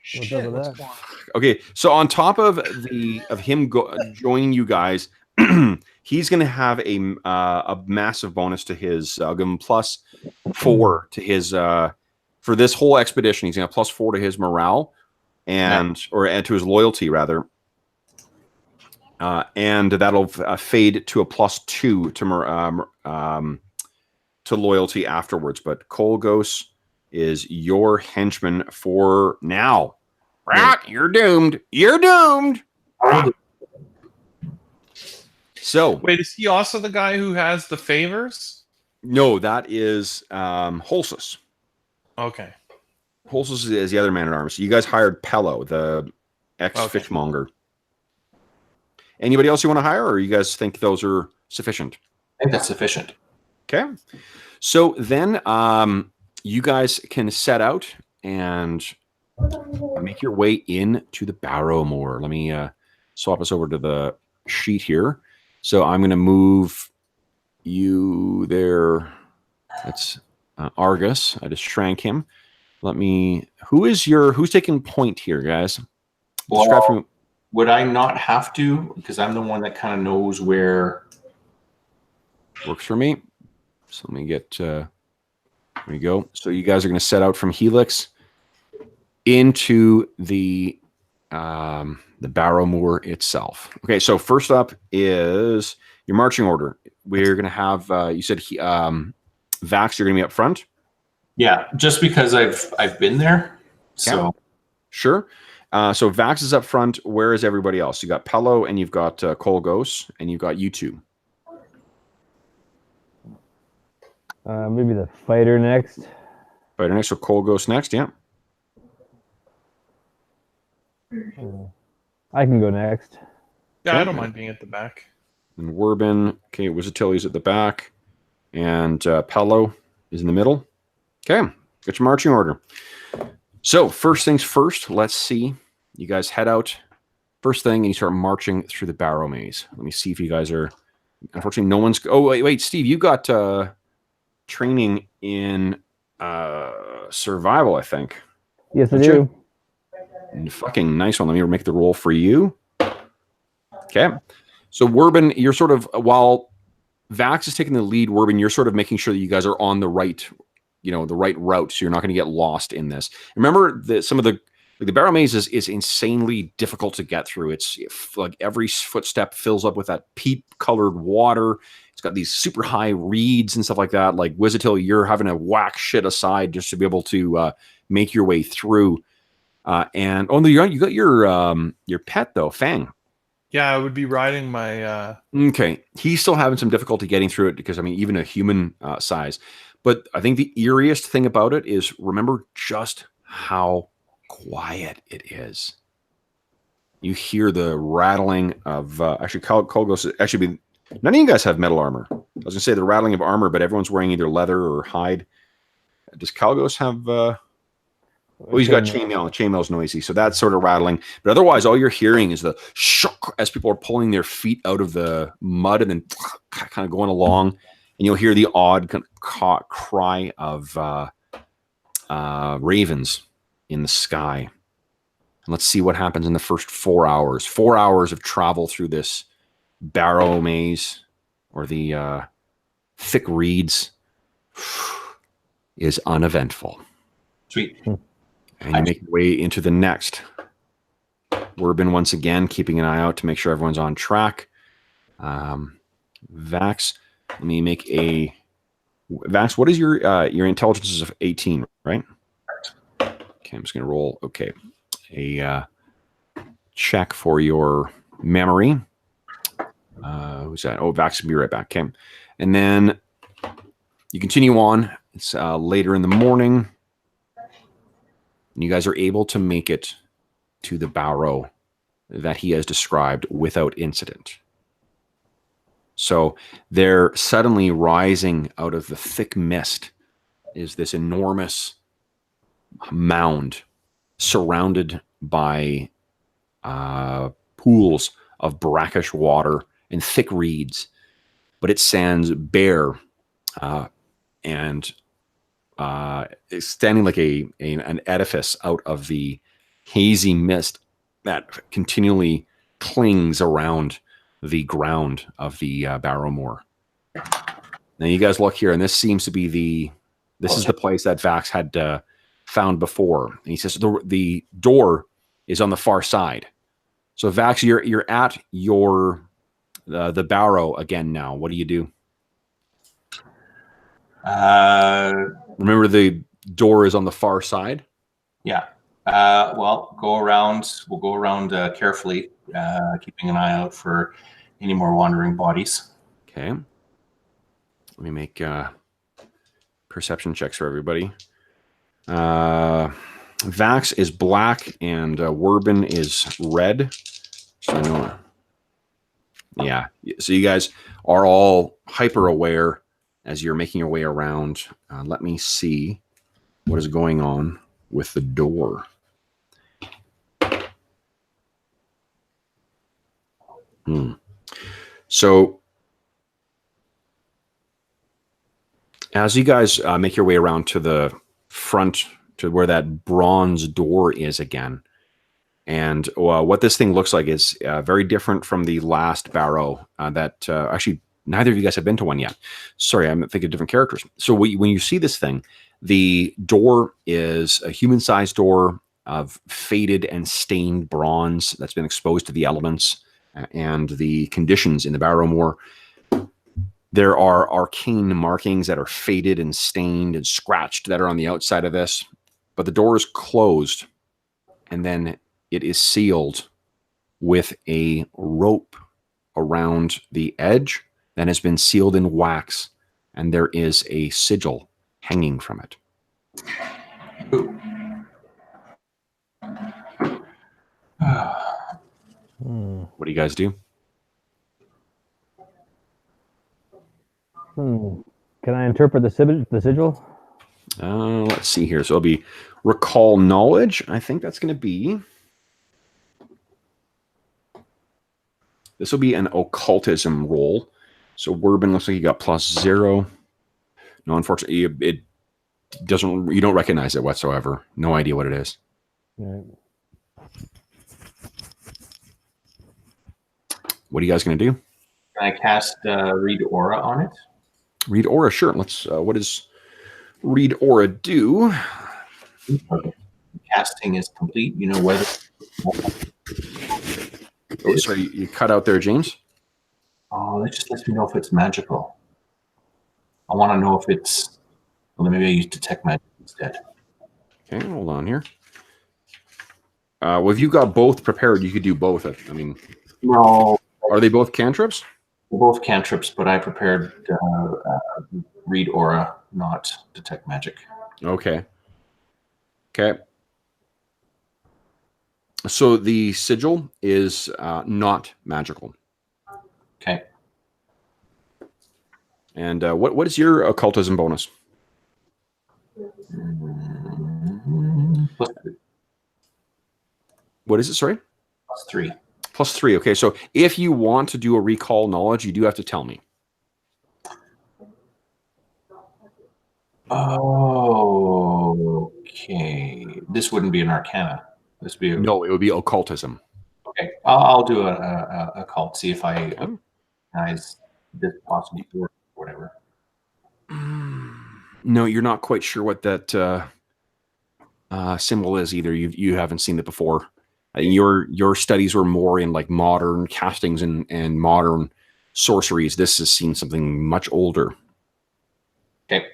Shit, what's up with that? Okay, so on top of him joining you guys, he's going to have a massive bonus to his. I'll give him +4 to his for this whole expedition. He's going to have +4 to his morale and to his loyalty rather, and that'll fade to a +2 to loyalty afterwards. But Kolgos is your henchman for now. Rat, you're doomed. You're doomed. So wait, is he also the guy who has the favors? No, that is Holsus. Okay. Holsus is the other man at arms. You guys hired Pello, the ex-fishmonger. Anybody else you want to hire, or you guys think those are sufficient? I think that's sufficient. Okay. So then you guys can set out and make your way into the Barrowmoor. Let me swap us over to the sheet here. So I'm going to move you there. That's Argus. I just shrank him. Who's taking point here, guys? Well, would I not have to? Because I'm the one that kind of knows where. Works for me. So let me get, there we go. So you guys are going to set out from Helix into the Barrowmoor itself. Okay, so first up is your marching order. We're going to have, you said Vax, you're going to be up front? Yeah, just because I've been there. So sure. So Vax is up front. Where is everybody else? You got Pello, and you've got Kolgos, and you've got you two. Maybe the fighter next. Fighter next, so Kolgos next, yeah. I can go next. Yeah, I don't mind being at the back. And Werbin, okay, Wizatili's at the back, and Pello is in the middle. Okay, get your marching order. So first things first, let's see. You guys head out first thing, and you start marching through the Barrowmaze. Let me see if you guys are. Unfortunately, no one's. Oh wait, Steve, you got training in survival, I think. Yes, I do. Fucking nice one. Let me make the roll for you. Okay. So Werbin, you're sort of, while Vax is taking the lead, Werbin, you're sort of making sure that you guys are on the right, the right route, so you're not going to get lost in this. Remember that some of the Barrowmaze is insanely difficult to get through. It's like every footstep fills up with that peat-colored water. It's got these super high reeds and stuff like that. Like Wizatil, you're having to whack shit aside just to be able to make your way through. And you got your pet though, Fang. Yeah, I would be riding my. Okay, he's still having some difficulty getting through it because even a human size. But I think the eeriest thing about it is remember just how quiet it is. You hear the rattling of actually Kolgos. Actually, none of you guys have metal armor. I was gonna say the rattling of armor, but everyone's wearing either leather or hide. Does Kalgos have? Oh, he's got chainmail. Chainmail's noisy, so that's sort of rattling. But otherwise, all you're hearing is the shock as people are pulling their feet out of the mud and then kind of going along, and you'll hear the odd cry of ravens in the sky. And let's see what happens in the first 4 hours. 4 hours of travel through this Barrowmaze or the thick reeds is uneventful. Sweet. And you make your way into the next. Werbin once again keeping an eye out to make sure everyone's on track. Vax, let me make a Vax. What is your intelligence is of 18, right? Okay, I'm just gonna roll. Okay, a check for your memory. Who's that? Oh, Vax will be right back. Okay, and then you continue on. It's later in the morning. And you guys are able to make it to the barrow that he has described without incident. So there, suddenly rising out of the thick mist is this enormous mound surrounded by pools of brackish water and thick reeds. But it stands bare and it's standing like an edifice out of the hazy mist that continually clings around the ground of the Barrowmoor. Now you guys look here, and this seems to be this is the place that Vax had found before. And he says the door is on the far side. So Vax, you're at the barrow again now. What do you do? Remember the door is on the far side? Yeah. Well, we'll go around carefully, keeping an eye out for any more wandering bodies. Okay. Let me make perception checks for everybody. Vax is black and Werbin is red. So no. Yeah. So you guys are all hyper aware as you're making your way around. Let me see what is going on with the door. So as you guys make your way around to the front, to where that bronze door is again, and what this thing looks like is very different from the last barrow that actually neither of you guys have been to one yet. Sorry, I'm thinking of different characters. So when you see this thing, the door is a human-sized door of faded and stained bronze that's been exposed to the elements and the conditions in the Barrowmoor. There are arcane markings that are faded and stained and scratched that are on the outside of this. But the door is closed, and then it is sealed with a rope around the edge that has been sealed in wax, and there is a sigil hanging from it. What do you guys do? Can I interpret the sigil? Let's see here. So it'll be recall knowledge. I think that's going to be This will be an occultism roll. So Werbin looks like you got +0. No, unfortunately, it doesn't. You don't recognize it whatsoever. No idea what it is. Right. What are you guys going to do? Can I cast Read Aura on it? Read Aura, sure. Let's. What does Read Aura do? Okay. Casting is complete. You know whether. Oh, sorry, you cut out there, James. Oh, that just lets me know if it's magical. I want to know if it's. Well, maybe I use detect magic instead. Okay, hold on here. Well, if you got both prepared, you could do both. I mean, No, are they both cantrips? they're both cantrips, but I prepared Read Aura, not detect magic. Okay. Okay. So the sigil is not magical. Okay. And what is your occultism bonus? +3. What is it? Sorry? +3. +3. Okay, so if you want to do a recall knowledge, you do have to tell me. Oh, okay. This wouldn't be an Arcana. This would be No, it would be occultism. okay. I'll do a cult. See if I recognize this possible or whatever. No, you're not quite sure what that symbol is either. You haven't seen it before. Your studies were more in like modern castings and modern sorceries. This has seen something much older. Okay.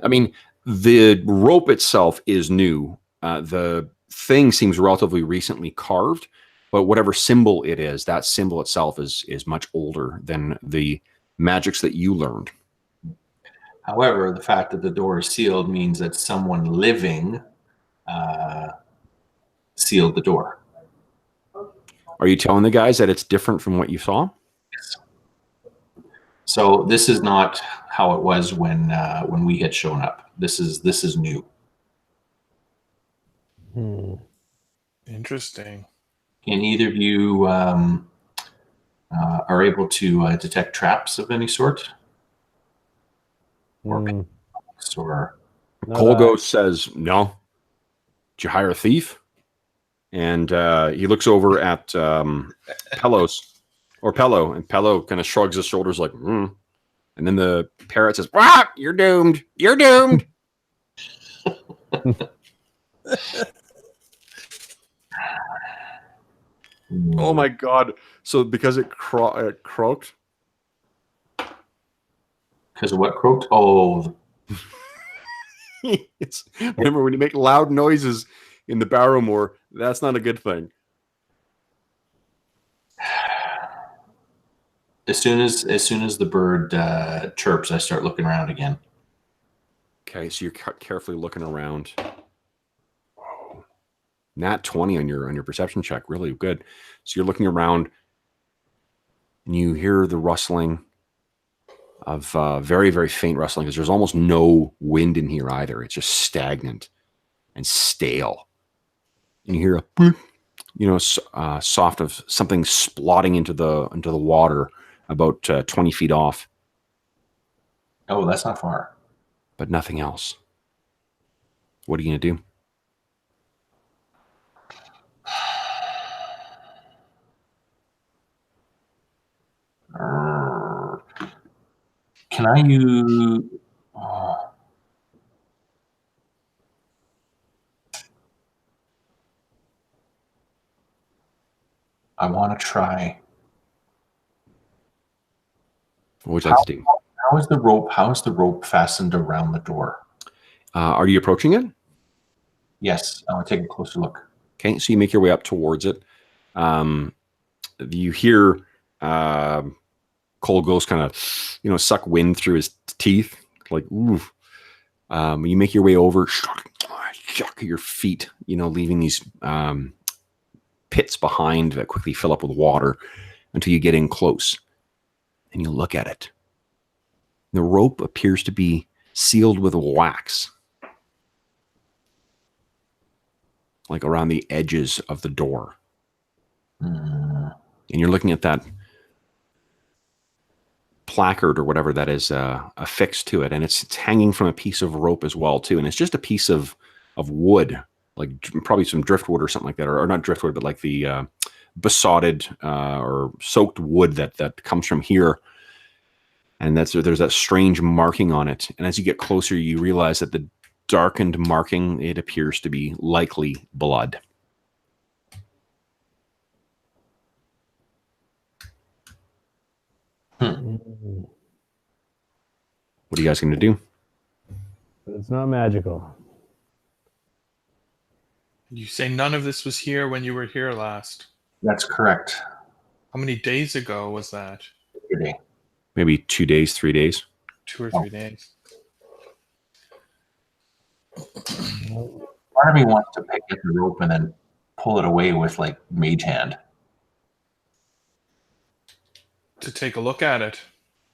I mean, the rope itself is new. The thing seems relatively recently carved, but whatever symbol it is, that symbol itself is much older than the magics that you learned. However, the fact that the door is sealed means that someone living sealed the door. Are you telling the guys that it's different from what you saw? Yes. So this is not how it was when we had shown up. This is new. Interesting. Can either of you are able to detect traps of any sort? Or Hmm. or Colgo says, no. Did you hire a thief? And he looks over at Pello, and Pello kind of shrugs his shoulders like, And then the parrot says, you're doomed. You're doomed. Oh my God. So because it croaked? Because of what croaked? Oh, Remember, when you make loud noises in the Barrowmoor, that's not a good thing. as soon as the bird chirps, I start looking around again. Okay, so you're carefully looking around. Whoa. Nat 20 on your perception check, really good. So you're looking around, and you hear the rustling of very, very faint rustling, because there's almost no wind in here either. It's just stagnant and stale. And you hear a boop, soft of something splotting into the water about 20 feet off. Oh, that's not far. But nothing else. What are you going to do? Can I use? I want to try. What would you like to do? How is the rope fastened around the door? Are you approaching it? Yes, I want to take a closer look. Okay, so you make your way up towards it. You hear Cole Ghost kind of, suck wind through his teeth, like, ooh. You make your way over, shock your feet, leaving these pits behind that quickly fill up with water until you get in close. And you look at it. The rope appears to be sealed with wax, like around the edges of the door. And and you're looking at that placard or whatever that is affixed to it, and it's hanging from a piece of rope as well too, and it's just a piece of wood, like probably some driftwood or something like that, or not driftwood, but like the besotted or soaked wood that comes from here. And there's that strange marking on it. And as you get closer, you realize that the darkened marking, it appears to be likely blood. What are you guys going to do? It's not magical. You say none of this was here when you were here last. That's correct. How many days ago was that? Yesterday. Maybe 2 days, 3 days. 2 or 3 days. Part of me wants to pick up the rope and then pull it away with like mage hand. To take a look at it.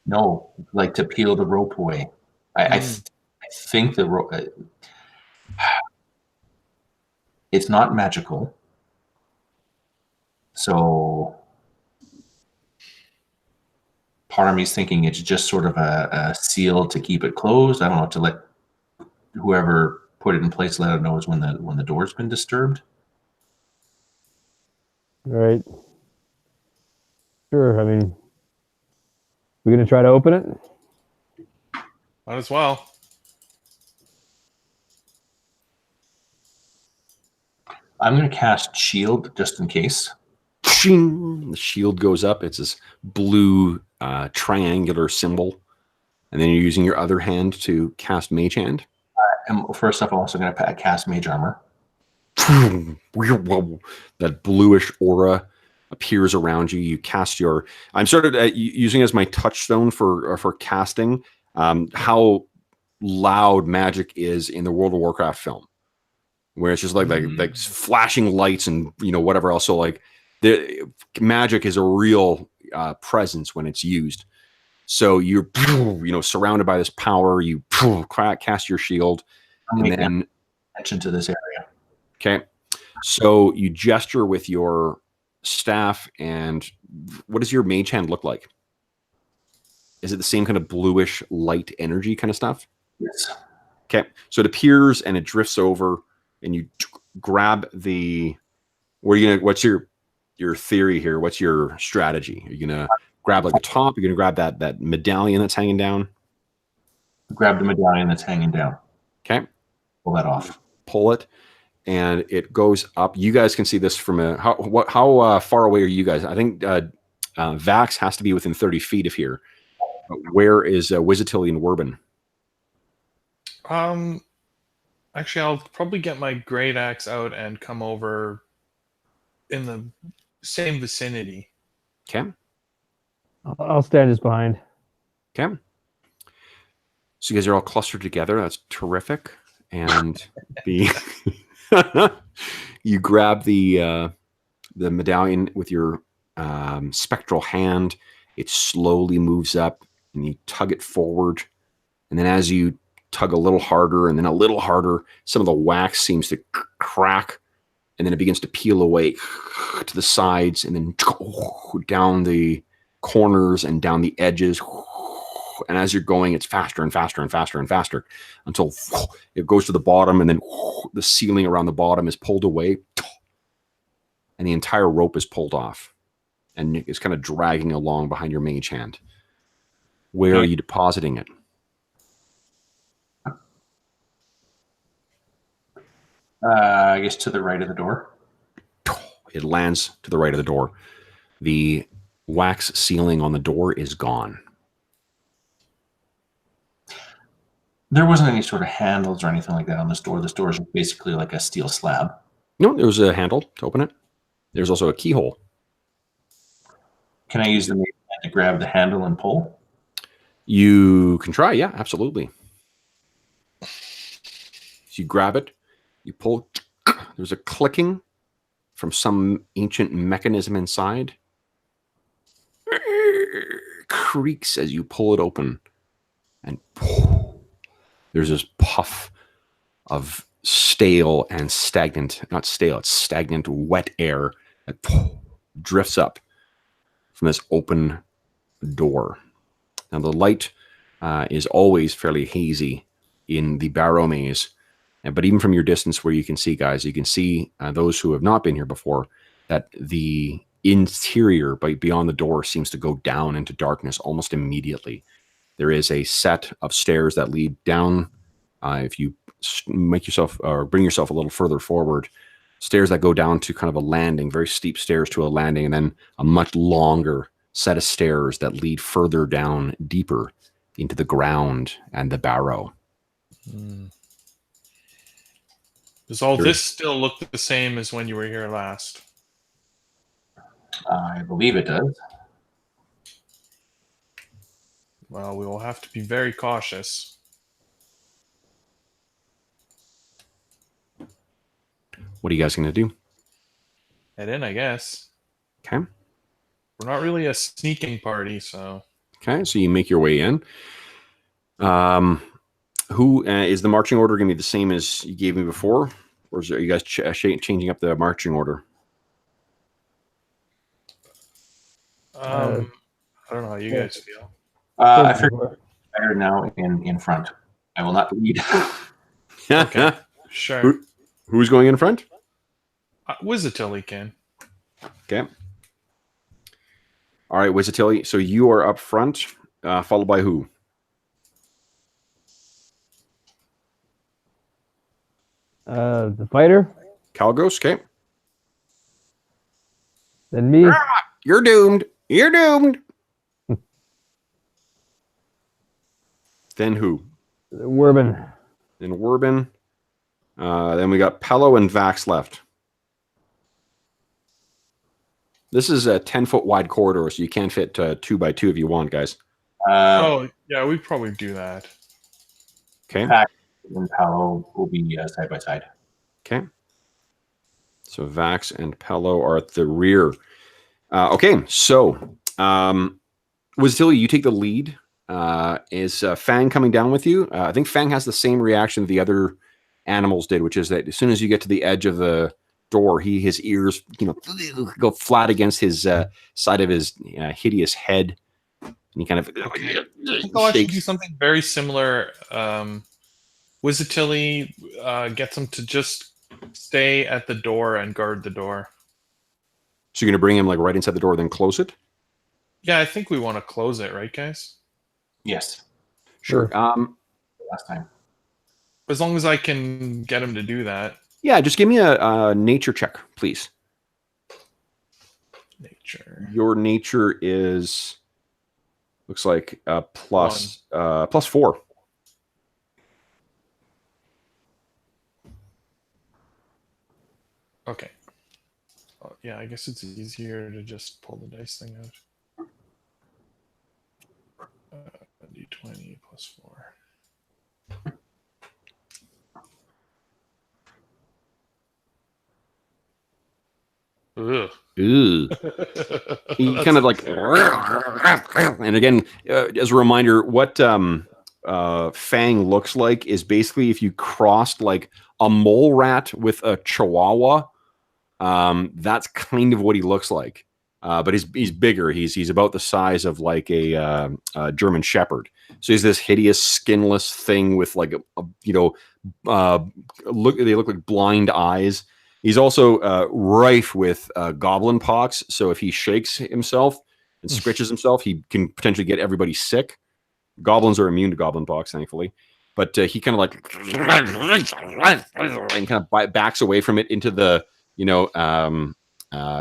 No, like to peel the rope away. I think the rope. It's not magical, so part of me is thinking it's just sort of a seal to keep it closed. I don't know, to let whoever put it in place let it know when the door's been disturbed. All right. Sure. I mean, we're gonna try to open it. Might as well. I'm going to cast shield just in case. The shield goes up. It's this blue triangular symbol. And then you're using your other hand to cast mage hand. And first off, I'm also going to cast mage armor. That bluish aura appears around you. You cast your... I'm sort of using it as my touchstone for casting how loud magic is in the World of Warcraft film, where it's just like flashing lights and whatever else. So like the magic is a real presence when it's used. So you're surrounded by this power. You cast your shield, and then attention to this area. Okay, so you gesture with your staff, and what does your mage hand look like? Is it the same kind of bluish light energy kind of stuff? Yes. Okay, so it appears and it drifts over, and you grab the. What's your theory here? What's your strategy? Are you gonna grab like the top? You're gonna grab that medallion that's hanging down. Grab the medallion that's hanging down. Okay, pull that off. Pull it, and it goes up. You guys can see this from how far away are you guys? I think Vax has to be within 30 feet of here. Where is Wizatilli and Werbin? Actually, I'll probably get my great axe out and come over in the same vicinity. Okay. I'll stand just behind. Okay. So you guys are all clustered together. That's terrific. And you grab the medallion with your spectral hand. It slowly moves up, and you tug it forward. And then as you tug a little harder and then a little harder, some of the wax seems to crack, and then it begins to peel away to the sides and then down the corners and down the edges. And as you're going, it's faster and faster and faster and faster until it goes to the bottom, and then the ceiling around the bottom is pulled away, and the entire rope is pulled off, and it's kind of dragging along behind your mage hand. Where are you depositing it? I guess to the right of the door. It lands to the right of the door. The wax ceiling on the door is gone. There wasn't any sort of handles or anything like that on this door. This door is basically like a steel slab. No, there was a handle to open it. There's also a keyhole. Can I use the mage hand to grab the handle and pull? You can try, yeah, absolutely. So you grab it, you pull. There's a clicking from some ancient mechanism inside. Creaks as you pull it open, and there's this puff of stale and stagnant, not stale, it's stagnant, wet air that drifts up from this open door. Now, the light is always fairly hazy in the Barrowmaze, but even from your distance where you can see, guys, you can see those who have not been here before, that the interior beyond the door seems to go down into darkness almost immediately. There is a set of stairs that lead down. If you make yourself or bring yourself a little further forward, stairs that go down to kind of a landing, very steep stairs to a landing, and then a much longer set of stairs that lead further down, deeper into the ground and the barrow. Does all this still look the same as when you were here last? I believe it does. Well, we will have to be very cautious. What are you guys going to do? Head in, I guess. Okay. We're not really a sneaking party, so... Okay, so you make your way in. Who is the marching order going to be the same as you gave me before? Or are you guys changing up the marching order? I don't know how you guys feel. I figure better now in front. I will not lead. Okay, sure. Who's going in front? Wizatilli can. Okay. All right, Wizatilli. So you are up front, followed by who? The fighter. Calgos, okay. Then me. You're doomed. You're doomed. Then who? Werbin. Then Werbin. Then we got Pello and Vax left. This is a 10-foot wide corridor, so you can fit 2 by 2 if you want, guys. Oh, yeah, we probably do that. Okay. Vax and Paolo will be side by side. Okay. So Vax and Pello are at the rear. Okay, so Wizatilli, you take the lead. Is Fang coming down with you? I think Fang has the same reaction the other animals did, which is that as soon as you get to the edge of the door, his ears go flat against his side of his hideous head, and he kind of I think I'll actually do something very similar. Wizatilli gets him to just stay at the door and guard the door. So you're gonna bring him like right inside the door, then close it? Yeah, I think we want to close it, right, guys? Yes. Sure. Last time. As long as I can get him to do that. Yeah, just give me a nature check, please. Nature. Your nature is looks like plus 4. Okay. Oh, yeah, I guess it's easier to just pull the dice thing out. D20 plus 4. Ugh. He kind of like, and again, as a reminder, what Fang looks like is basically if you crossed like a mole rat with a chihuahua. That's kind of what he looks like. But he's bigger. He's about the size of like a German Shepherd. So he's this hideous, skinless thing with like they look like blind eyes. He's also rife with goblin pox. So if he shakes himself and scritches himself, he can potentially get everybody sick. Goblins are immune to goblin pox, thankfully. But he kind of like and kind of backs away from it into the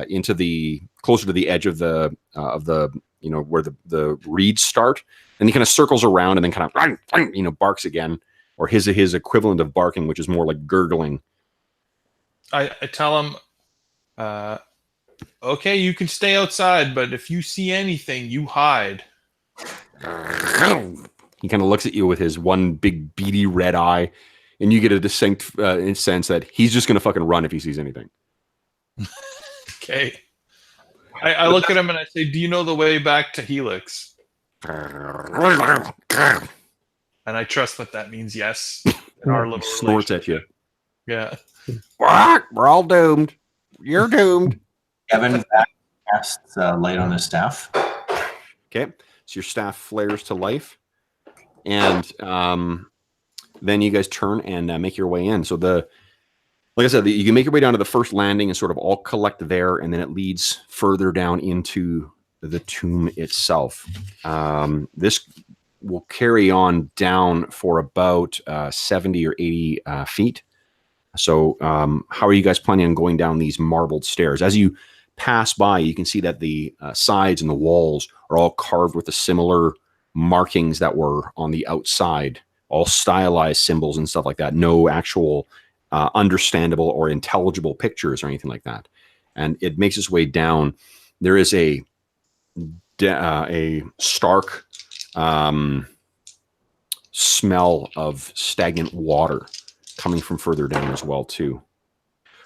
into the closer to the edge of the where the reeds start, and he kind of circles around and then kind of barks again, or his equivalent of barking, which is more like gurgling. I tell him, okay, you can stay outside, but if you see anything, you hide. He kind of looks at you with his one big beady red eye, and you get a distinct sense that he's just going to fucking run if he sees anything. Okay. I look at him and I say, do you know the way back to Helix? And I trust that means yes. In our little snorts at you. Yeah. We're all doomed. You're doomed. Kevin, casts light on his staff. Okay, so your staff flares to life, and then you guys turn and make your way in. So like I said, you can make your way down to the first landing and sort of all collect there, and then it leads further down into the tomb itself. This will carry on down for about 70 or 80 feet. So how are you guys planning on going down these marbled stairs? As you pass by, you can see that the sides and the walls are all carved with the similar markings that were on the outside, all stylized symbols and stuff like that. No actual understandable or intelligible pictures or anything like that. And it makes its way down. There is a stark smell of stagnant water coming from further down as well too.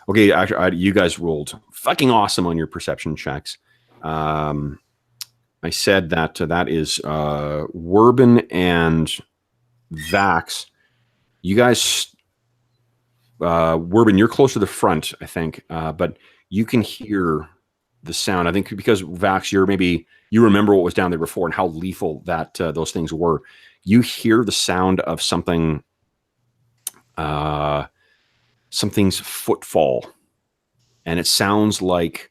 Okay, actually, you guys rolled fucking awesome on your perception checks. I said that that is Werbin and Vax. You guys, Werbin, you're close to the front, I think, but you can hear the sound. I think because Vax, you remember what was down there before and how lethal that those things were. You hear the sound of something's footfall, and it sounds like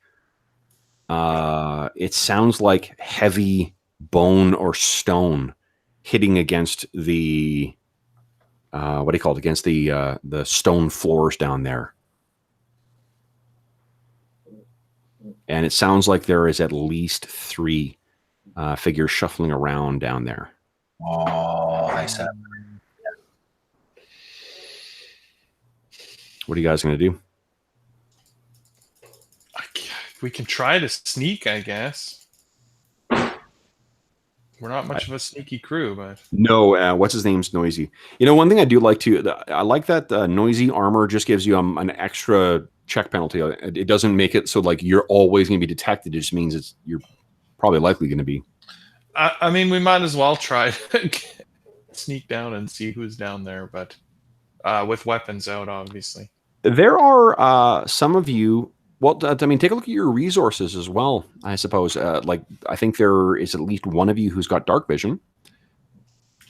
heavy bone or stone hitting against the against the stone floors down there. And it sounds like there is at least 3 figures shuffling around down there. Oh, I said. What are you guys going to do? We can try to sneak, I guess. We're not much of a sneaky crew, but... No, what's his name's noisy. You know, one thing I do like I like that noisy armor just gives you an extra check penalty. It doesn't make it so like you're always going to be detected. It just means you're probably likely going to be. I mean, we might as well try to sneak down and see who's down there, but with weapons out, obviously. There are some of you. Well, I mean, take a look at your resources as well, I suppose. Like, I think there is at least one of you who's got dark vision.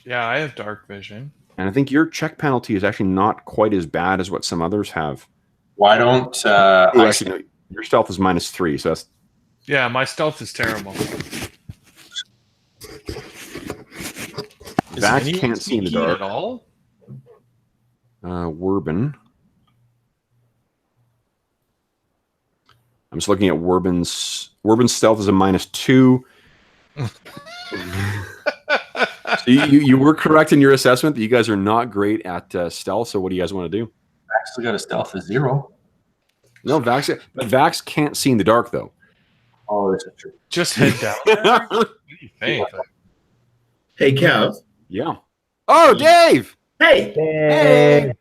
Yeah, I have dark vision. And I think your check penalty is actually not quite as bad as what some others have. Why don't actually, no, your stealth is -3, so that's... Yeah, my stealth is terrible. That can't see in the dark. At all? Werbin. I'm just looking at Werbin's stealth is a -2. So you were correct in your assessment that you guys are not great at stealth. So what do you guys want to do? Actually got a stealth of 0. No, Vax can't see in the dark though. Oh, that's true. Just head down there. What do you think? Hey, Kev. Yeah. Oh, Dave. Hey. Hey.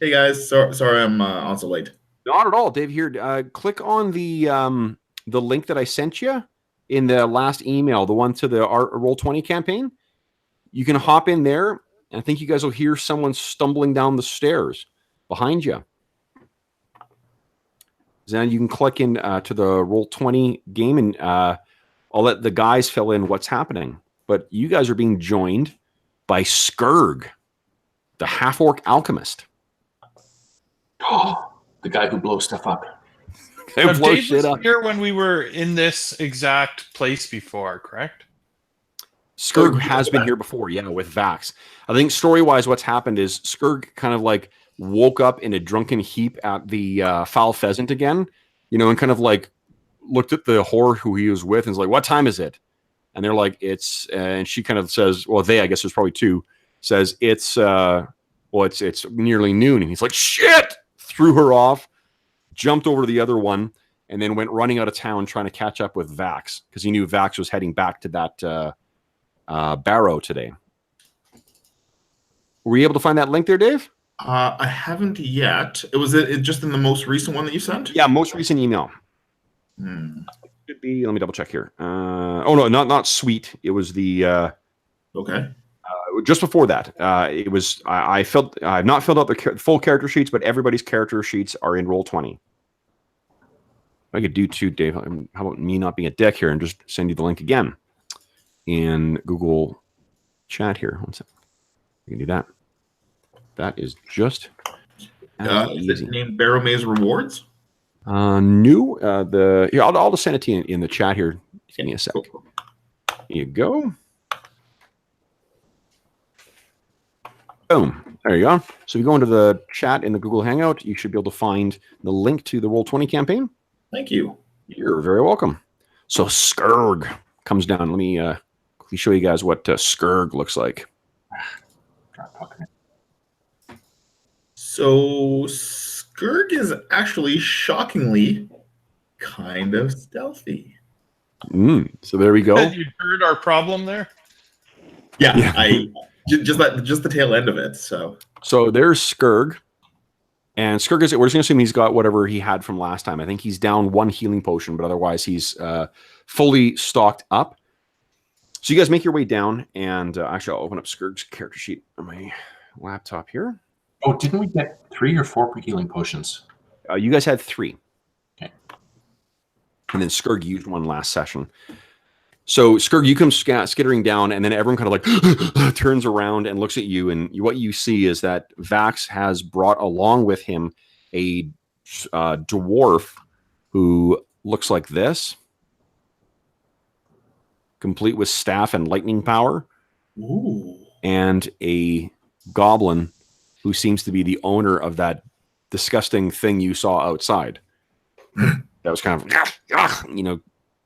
Hey, guys. Sorry I'm on so late. Not at all, Dave. Here, click on the link that I sent you in the last email, the one to the Roll20 campaign. You can hop in there, and I think you guys will hear someone stumbling down the stairs behind you. Then you can click in to the Roll20 game, and I'll let the guys fill in what's happening. But you guys are being joined by Skurg, the half-orc alchemist. The guy who blows stuff up. Dave was here when we were in this exact place before, correct? Skurg has been here before, yeah, with Vax. I think story-wise what's happened is Skurg kind of like woke up in a drunken heap at the Foul Pheasant again, you know, and kind of like looked at the whore who he was with and was like, what time is it? And they're like, it's, and she kind of says, well, I guess there's probably 2, says it's nearly noon. And he's like, shit! Threw her off, jumped over to the other one, and then went running out of town trying to catch up with Vax because he knew Vax was heading back to that Barrow today. Were you able to find that link there, Dave? I haven't yet. Was it just in the most recent one that you sent? Yeah, most recent email. Could be. Let me double check here. Oh no, not sweet. It was the. Okay. Just before that, it was. I've not filled out the full character sheets, but everybody's character sheets are in Roll20. I could do too, Dave. How about me not being a dick here and just send you the link again in Google Chat here? One second. We can do that. That is just Is it named Barrowmaze Rewards? New. Here, I'll just send it to you in the chat here. Give me a sec. Cool. Here you go. Boom. There you go. So if you go into the chat in the Google Hangout, you should be able to find the link to the Roll20 campaign. Thank you. You're very welcome. So Skurg comes down. Let me quickly show you guys what Skurg looks like. So Skurg is actually shockingly kind of stealthy. So there we go. You heard our problem there? Yeah. I just the tail end of it. So there's Skurg. And Skurg is, we're just going to assume he's got whatever he had from last time. I think he's down 1 healing potion, but otherwise he's fully stocked up. So you guys make your way down, and actually I'll open up Skurg's character sheet on my laptop here. Oh, didn't we get 3 or 4 healing potions? You guys had 3. Okay. And then Skurg used 1 last session. So Skurg, you come skittering down, and then everyone kind of like turns around and looks at you, and what you see is that Vax has brought along with him a dwarf who looks like this, complete with staff and lightning power. Ooh. And a goblin who seems to be the owner of that disgusting thing you saw outside. That was kind of,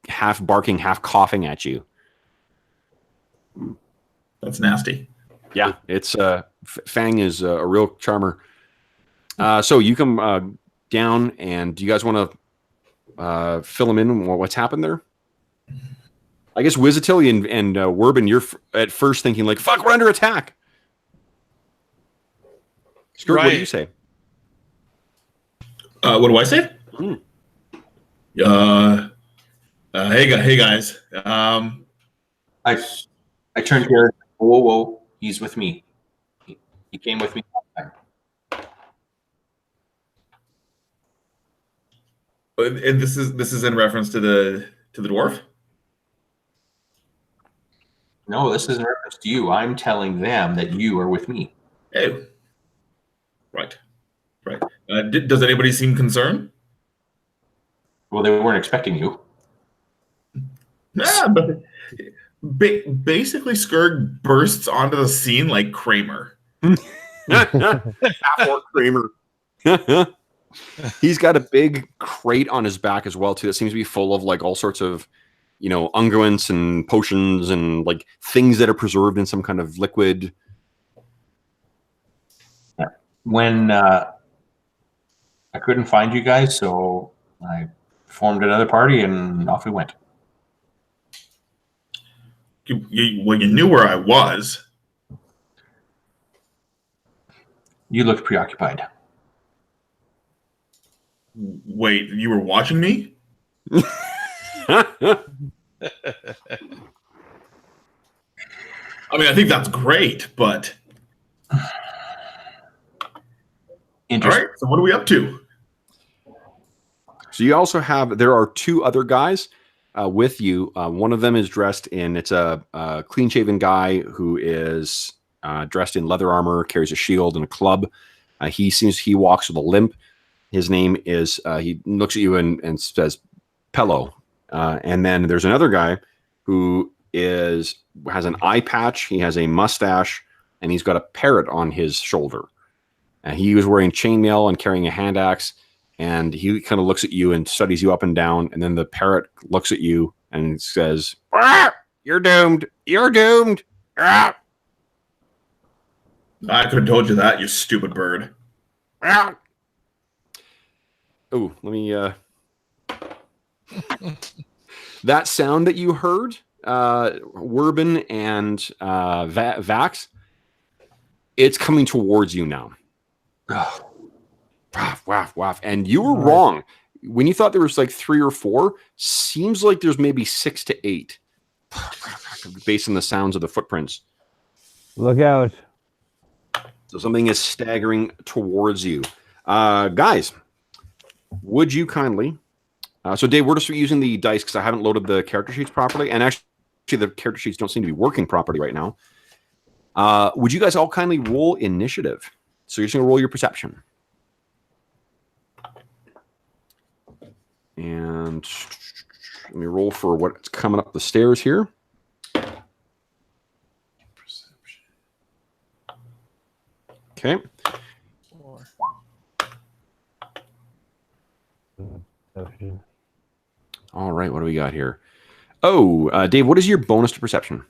half barking, half coughing at you. That's nasty. Yeah, it's Fang is a real charmer. So you come down, and do you guys want to fill him in what's happened there? I guess Wizatilli and Werbin, you're at first thinking like, "Fuck, we're under attack." Skurg, Right. what do you say? What do I say? Hey guys. I turned here. Whoa! He's with me. He came with me. And this is in reference to the dwarf. No, this is in reference to you. I'm telling them that you are with me. Hey. Right. Does anybody seem concerned? Well, they weren't expecting you. Nah, but basically, Skurg bursts onto the scene like Kramer. Half-orc Kramer. He's got a big crate on his back as well too. That seems to be full of like all sorts of, unguents and potions and like things that are preserved in some kind of liquid. When I couldn't find you guys, so I formed another party and off we went. You knew where I was. You looked preoccupied. Wait, you were watching me? I mean, I think that's great, but all right. So what are we up to? So you also there are 2 other guys with you. One of them is dressed it's a clean-shaven guy who is dressed in leather armor, carries a shield and a club. He walks with a limp. His name is, he looks at you and says, Pello. And then there's another guy who has an eye patch. He has a mustache, and he's got a parrot on his shoulder. He was wearing chainmail and carrying a hand axe. And he kind of looks at you and studies you up and down. And then the parrot looks at you and says, "You're doomed. You're doomed." I could have told you that, you stupid bird. Oh, let me... that sound that you heard, Werbin and Vax, it's coming towards you now. Waff, waff. And you were wrong. When you thought there was like 3 or 4, seems like there's maybe 6 to 8 based on the sounds of the footprints. Look out. So something is staggering towards you. Guys, would you kindly So Dave, we're just using the dice because I haven't loaded the character sheets properly, and actually the character sheets don't seem to be working properly right now. Would you guys all kindly roll initiative? So you're just going to roll your perception. And let me roll for what's coming up the stairs here. Perception. Okay. 4. All right, what do we got here? Oh, Dave, what is your bonus to perception?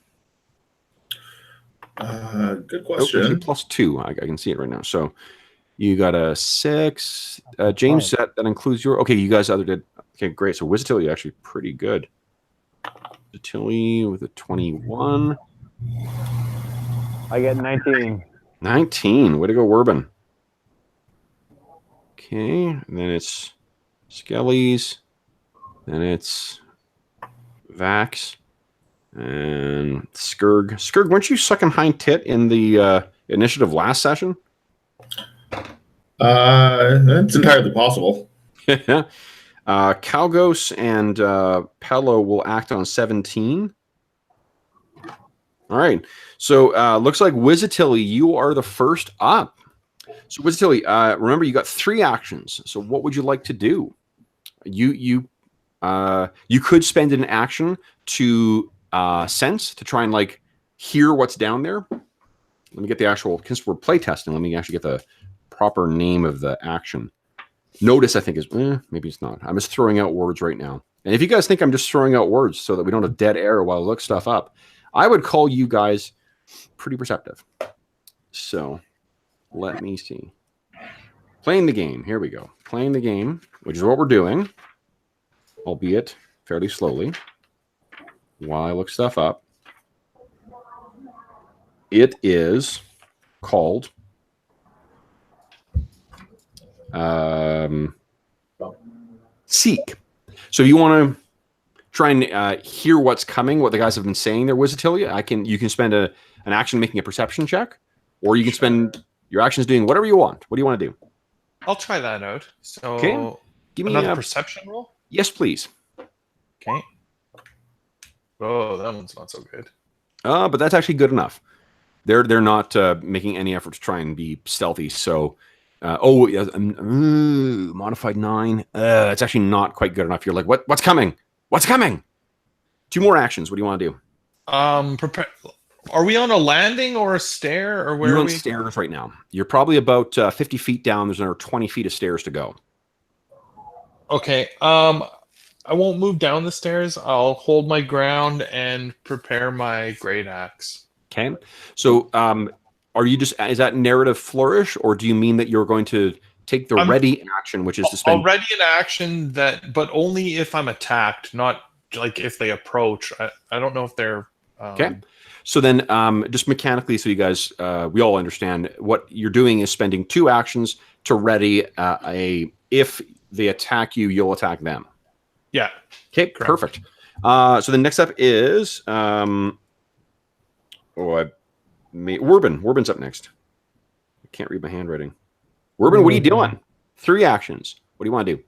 Good Oh, actually, question. +2. I can see it right now. So you got a 6. James, that includes your... Okay, you guys other did... Okay, great. So Wizzatilly actually pretty good. Wizzatilly with a 21. I get 19. 19. Way to go, Werbin. Okay, and then it's Skelly's. Then it's Vax. And Skurg. Skurg, weren't you sucking hind tit in the initiative last session? That's entirely possible. Kalgos and Pello will act on 17. All right. So looks like Wizzatilly, you are the first up. So Wizzatilly, remember you got 3 actions. So what would you like to do? You could spend an action to sense, to try and like hear what's down there. Let me get the actual, because we're playtesting, let me actually get the proper name of the action. Notice, I think, is maybe it's not. I'm just throwing out words right now. And if you guys think I'm just throwing out words so that we don't have dead air while I look stuff up, I would call you guys pretty perceptive. So let me see. Playing the game. Here we go. Playing the game, which is what we're doing, albeit fairly slowly, while I look stuff up. It is called Seek. So if you want to try and hear what's coming, what the guys have been saying there, Wizzatilly, you can spend an action making a perception check, or you can spend your actions doing whatever you want. What do you want to do? I'll try that out. So Okay. Give me another perception roll? Yes, please. Okay. Oh, that one's not so good. But that's actually good enough. They're not making any effort to try and be stealthy. So, modified 9. It's actually not quite good enough. You're like, what's coming? What's coming? 2 more actions. What do you want to do? Prepare. Are we on a landing or a stair, or where You're are on we? stairs right now. You're probably about 50 feet down. There's another 20 feet of stairs to go. Okay. I won't move down the stairs. I'll hold my ground and prepare my great axe. Okay. So, is that narrative flourish, or do you mean that you're going to take the ready action, which is to spend... I'll ready an action but only if I'm attacked, not like if they approach. I don't know if they're... Okay. So then, just mechanically, so you guys, we all understand, what you're doing is spending 2 actions to ready if they attack you, you'll attack them. Yeah. Okay, correct. Perfect. So the next up is Werbin. Werbin's up next. I can't read my handwriting. Werbin, what are you doing? 3 actions. What do you want to do?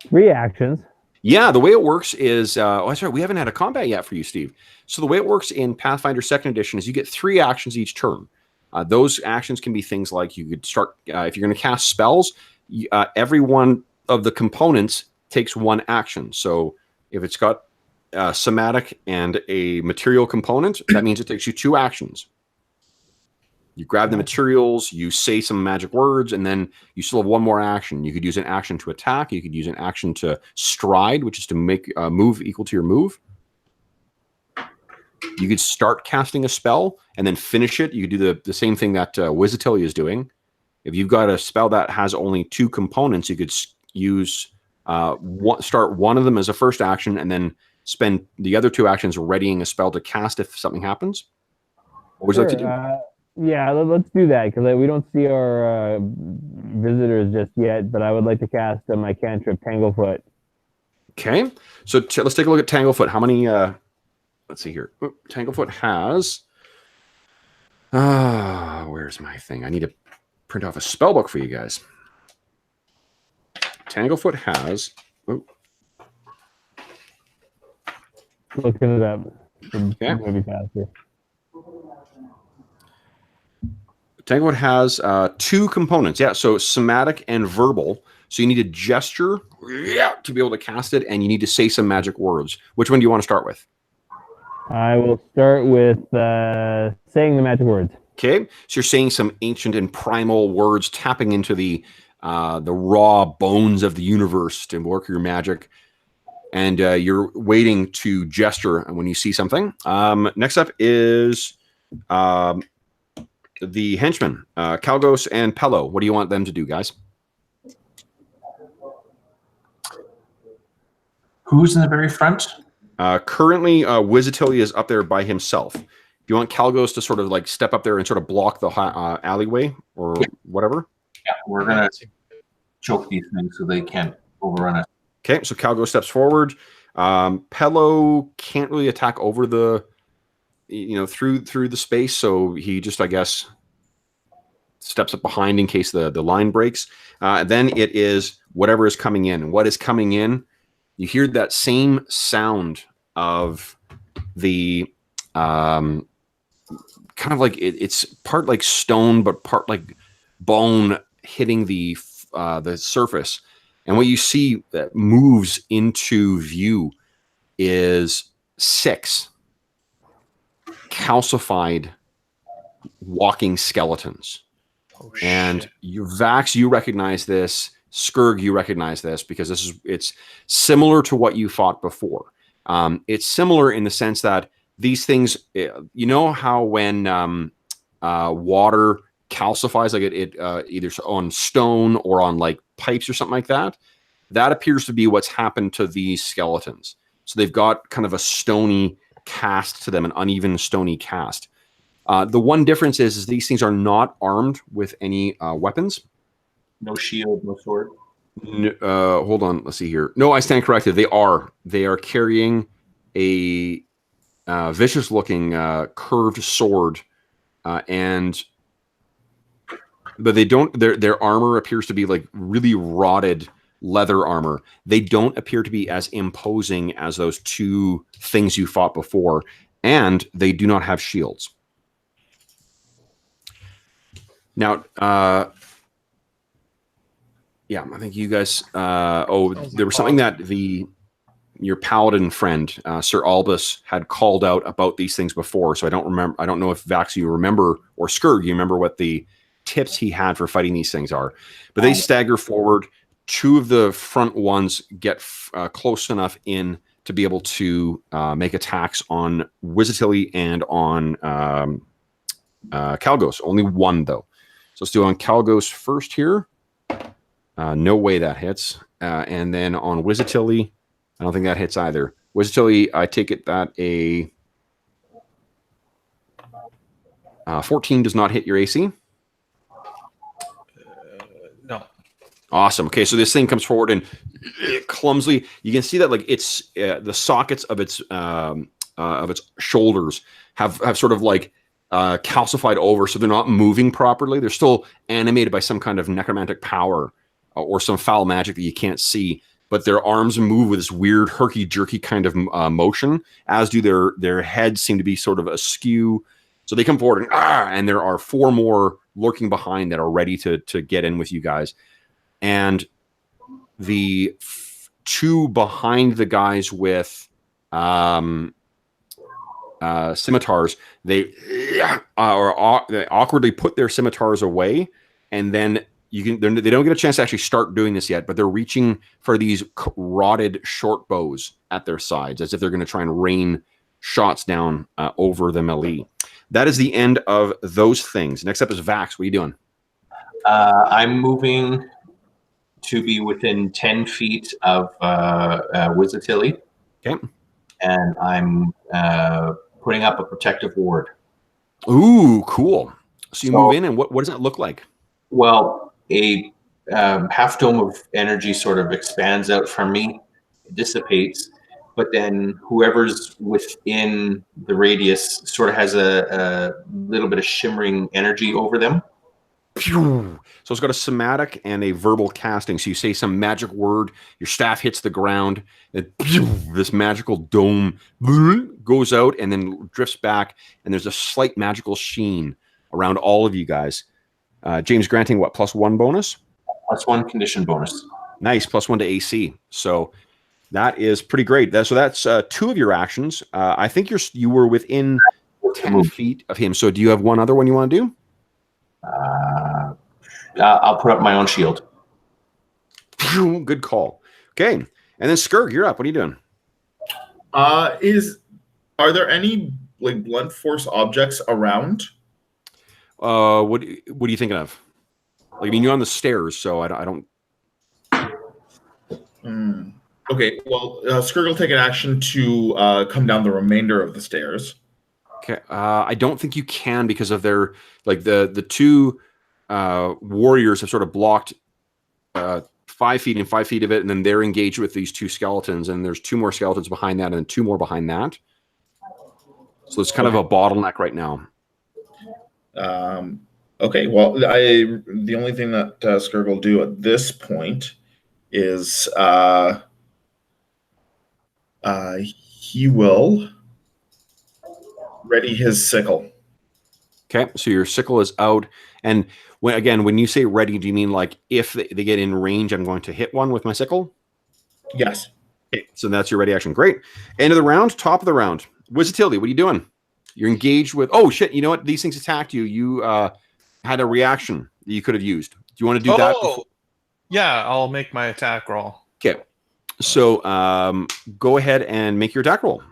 3 actions. Yeah, the way it works is, that's right, we haven't had a combat yet for you, Steve. So the way it works in Pathfinder 2nd Edition is you get 3 actions each turn. Those actions can be things like you could start, if you're going to cast spells, every one of the components takes 1 action. So if it's got somatic and a material component, that means it takes you 2 actions. You grab the materials, you say some magic words, and then you still have 1 more action. You could use an action to attack. You could use an action to stride, which is to make a move equal to your move. You could start casting a spell and then finish it. You could do the same thing that Wizzatilly is doing. If you've got a spell that has only 2 components, you could use start one of them as a first action and then spend the other 2 actions readying a spell to cast if something happens. What would you like to do? Yeah, let's do that, because we don't see our visitors just yet, but I would like to cast my cantrip Tanglefoot. Okay, so let's take a look at Tanglefoot. How many, let's see here. Tanglefoot has, where's my thing? I need to print off a spell book for you guys. Tanglefoot has looking it up. Okay. Maybe faster. Tanglewood has 2 components. Yeah, so somatic and verbal. So you need a gesture to be able to cast it, and you need to say some magic words. Which one do you want to start with? I will start with saying the magic words. Okay, so you're saying some ancient and primal words, tapping into the raw bones of the universe to work your magic, and you're waiting to gesture when you see something. Next up is the henchmen, Kalgos and Pello. What do you want them to do, guys? Who's in the very front? Currently, Wizatili is up there by himself. Do you want Kalgos to sort of like step up there and sort of block the alleyway or whatever? Yeah, we're going to choke these things so they can't overrun us. Okay, so Kalgos steps forward. Pello can't really attack over the, through the space, so he just, I guess, steps up behind in case the line breaks. Then it is whatever is coming in. What is coming in? You hear that same sound of the kind of like it's part like stone, but part like bone hitting the surface. And what you see that moves into view is 6 calcified walking skeletons. Oh, And Vax, you recognize this. Skurg, you recognize this because it's similar to what you fought before. It's similar in the sense that these things, you know how when water calcifies, like it either on stone or on like pipes or something like that, that appears to be what's happened to these skeletons. So they've got kind of a stony cast to them, an uneven stony cast. The one difference is these things are not armed with any weapons. No shield, no sword. Hold on, let's see here. No, I stand corrected. They are carrying a vicious-looking curved sword, but they don't. Their armor appears to be like really rotted leather armor. They don't appear to be as imposing as those 2 things you fought before, and they do not have shields. Now, yeah, I think you guys. There was something that your paladin friend, Sir Albus, had called out about these things before. So I don't remember. I don't know if Vax, you remember, or Skurg, you remember what the tips he had for fighting these things are. But they stagger forward. 2 of the front ones get close enough in to be able to make attacks on Wizatili and on Kalgos. Only 1 though. So let's do on Kalgos first here. No way that hits. And then on Wizatili, I don't think that hits either. Wizatili, I take it that a 14 does not hit your AC. No. Awesome. Okay, so this thing comes forward and clumsily, you can see that like it's the sockets of its shoulders have sort of like calcified over, so they're not moving properly. They're still animated by some kind of necromantic power or some foul magic that you can't see, but their arms move with this weird herky-jerky kind of motion, as do their heads seem to be sort of askew. So they come forward and there are 4 more lurking behind that are ready to get in with you guys. And the 2 behind the guys with scimitars, they awkwardly put their scimitars away, and then they don't get a chance to actually start doing this yet, but they're reaching for these rotted short bows at their sides as if they're going to try and rain shots down over the melee. That is the end of those things. Next up is Vax. What are you doing? I'm moving to be within 10 feet of Wizatili. Okay. And I'm putting up a protective ward. Ooh, cool. So you move in, and what does that look like? Well, a half dome of energy sort of expands out from me, dissipates, but then whoever's within the radius sort of has a little bit of shimmering energy over them. Pew! So it's got a somatic and a verbal casting. So you say some magic word, your staff hits the ground, and pew, this magical dome goes out and then drifts back, and there's a slight magical sheen around all of you guys. James granting what, +1 bonus? +1 condition bonus. Nice, +1 to AC. So that is pretty great. That's 2 of your actions. I think you were within 10 feet of him. So do you have one other one you want to do? I'll put up my own shield. Good call. Okay, and then Skirg, you're up. What are you doing? Are there any like blunt force objects around? What are you thinking of? Like, I mean, you're on the stairs, so I don't. Okay, well, Skirg will take an action to come down the remainder of the stairs. Okay, I don't think you can because of their the 2 warriors have sort of blocked 5 feet and 5 feet of it, and then they're engaged with these 2 skeletons, and there's 2 more skeletons behind that, and then 2 more behind that. So it's kind of a bottleneck right now. Okay, well, the only thing that Skirg will do at this point is he will ready his sickle. Okay, so your sickle is out, and when you say ready, do you mean like if they get in range, I'm going to hit one with my sickle? Yes. Okay, so that's your ready action. Great. End of the round, top of the round. Wizzatilde, what are you doing? You're engaged with. Oh shit! You know what? These things attacked you. You had a reaction that you could have used. Do you want to do that? Before? Yeah, I'll make my attack roll. Okay. So go ahead and make your attack roll.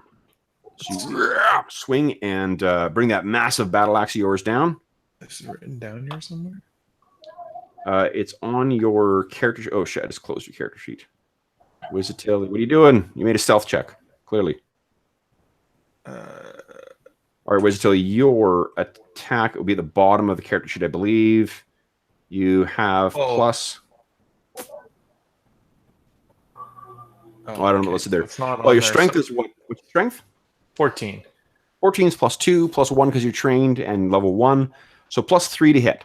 So you swing and bring that massive battle axe of yours down. Is it written down here somewhere? It's on your character sheet. Oh shit! I just closed your character sheet. Wizzatilde, what are you doing? You made a stealth check, clearly. All right, Wizzatilde, your attack will be at the bottom of the character sheet, I believe. You have plus. I don't know what's there. Your strength is what? What's your strength? 14. 14 is +2, +1 because you're trained and level 1. So +3 to hit.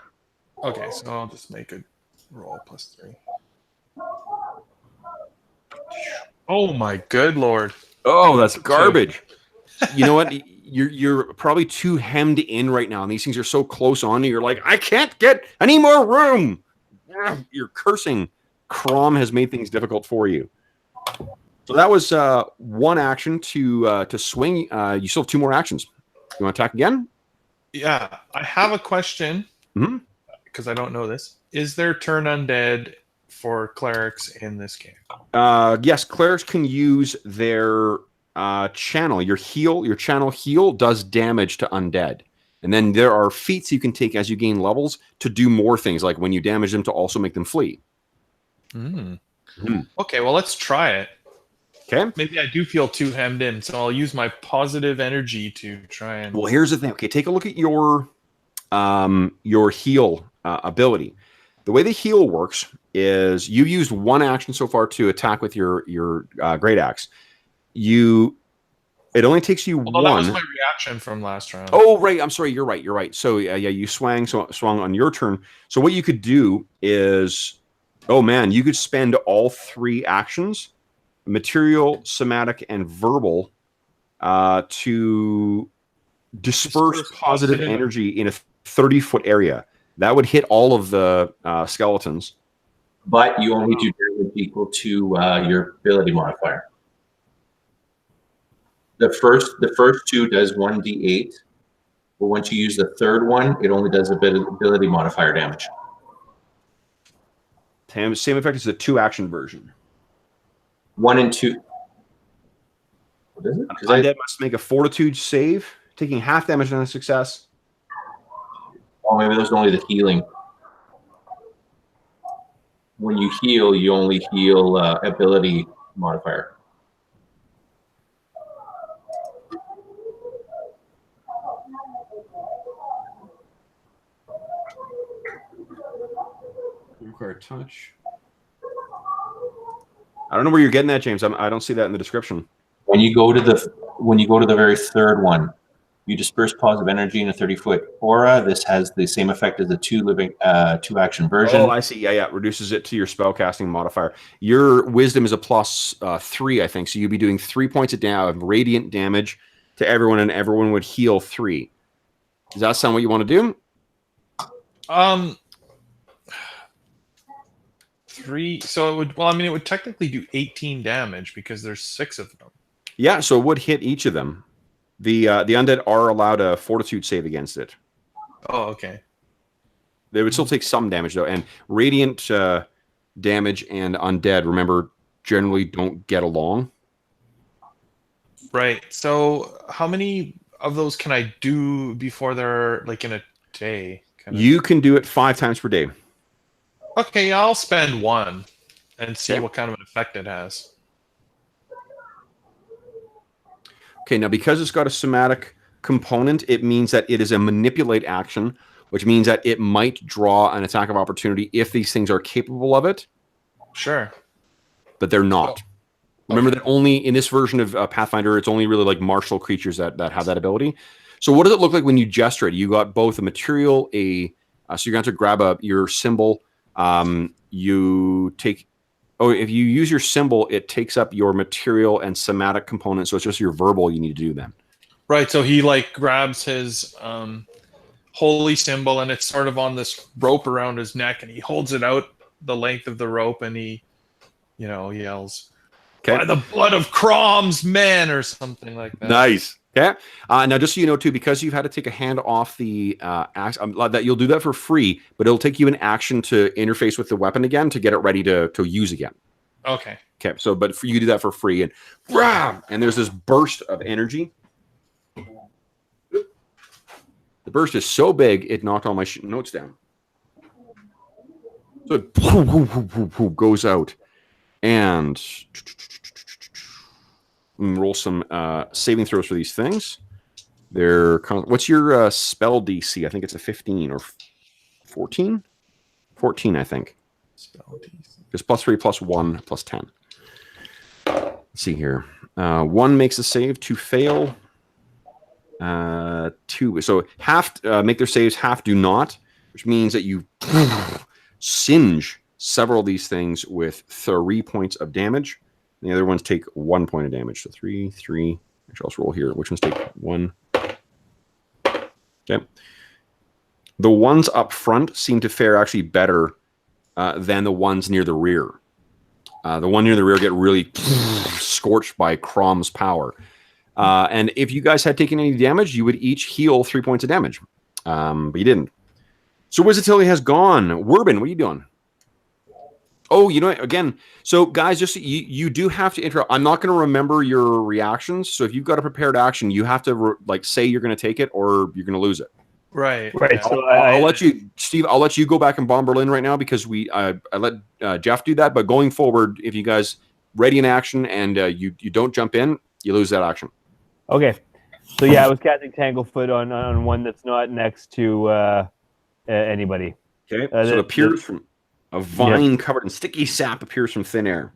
Okay, so I'll just make a roll +3. Oh my good lord. Oh, that's garbage. You know what? You're probably too hemmed in right now, and these things are so close on you. You're like, I can't get any more room. You're cursing. Crom has made things difficult for you. So that was one action to swing. You still have 2 more actions. You want to attack again? Yeah, I have a question because I don't know this. Is there turn undead for clerics in this game? Yes, clerics can use their channel. Your channel heal does damage to undead. And then there are feats you can take as you gain levels to do more things, like when you damage them to also make them flee. Okay, well, let's try it. Okay. Maybe I do feel too hemmed in, so I'll use my positive energy to try and... Well, here's the thing. Okay, take a look at your heal ability. The way the heal works is you used 1 action so far to attack with your great axe. It only takes you 1. That was my reaction from last round. Oh, right. I'm sorry. You're right. So you swung on your turn. So what you could do is, oh man, you could spend all 3 actions, material, somatic, and verbal, to disperse positive energy in a 30-foot area. That would hit all of the skeletons. But you only do damage equal to your ability modifier. The first 2 does 1d8, but once you use the 3rd one, it only does a bit of ability modifier damage. Same effect as the 2-action version. 1 and 2. What is it? Undead must make a fortitude save, taking half damage on a success. Oh, maybe there's only the healing. When you heal, you only heal ability modifier. Require touch. I don't know where you're getting that, James. I don't see that in the description. When you go to the very 3rd one, You disperse positive energy in a 30-foot aura. This has the same effect as the two action version. Oh, I see. Yeah, yeah. Reduces it to your spellcasting modifier. Your wisdom is a plus 3, I think. So you'd be doing 3 points of radiant damage to everyone, and everyone would heal 3. Does that sound what you want to do? 3. So it would. Well, I mean, it would technically do 18 damage because there's 6 of them. Yeah, so it would hit each of them. The undead are allowed a fortitude save against it. Oh, okay. They would still take some damage though, and radiant damage and undead, remember, generally don't get along. Right. So how many of those can I do before they're like in a day? You can do it 5 times per day. Okay, yeah, I'll spend 1 and see Okay. what kind of an effect it has. Okay, now because it's got a somatic component, it means that it is a manipulate action, which means that it might draw an attack of opportunity if these things are capable of it, Sure. but they're not. Remember that only in this version of Pathfinder, it's only really like martial creatures that have that ability. So what does it look like when you gesture it? You got both a material, so you're going to have to grab your symbol. You take... Oh, if you use your symbol, it takes up your material and somatic component, so it's just your verbal you need to do then. Right, so he like grabs his holy symbol and it's sort of on this rope around his neck and he holds it out the length of the rope and he, yells, "By the blood of Crom's men," or something like that. Nice. Okay. Now, just so you know, too, because you've had to take a hand off the axe, that you'll do that for free, but it'll take you an action to interface with the weapon again to get it ready to use again. Okay. Okay. So, but for you to do that for free, and there's this burst of energy. The burst is so big it knocked all my notes down. So it goes out, and roll some saving throws for these things. What's your spell DC? I think it's a 15 or 14? 14, I think. Spell DC. It's +3, +1, +10. Let's see here. 1 makes a save, 2 fail. 2. So half make their saves, half do not, which means that you singe several of these things with 3 points of damage. The other ones take 1 point of damage. So 3. Actually, I'll roll here. Which ones take 1? Okay. The ones up front seem to fare actually better than the ones near the rear. The one near the rear get really scorched by Crom's power. And if you guys had taken any damage, you would each heal 3 points of damage. But you didn't. So Wizzatilli has gone. Werbin, what are you doing? Oh, again, so guys, just you do have to interrupt. I'm not going to remember your reactions. So if you've got a prepared action, you have to say you're going to take it or you're going to lose it. Right. Right. Yeah. So I'll let you, Steve. I'll let you go back and bomb Berlin right now because I let Jeff do that. But going forward, if you guys ready in action and you don't jump in, you lose that action. Okay. So yeah, I was casting Tanglefoot on one that's not next to anybody. Okay. So it appears from a vine covered in sticky sap appears from thin air.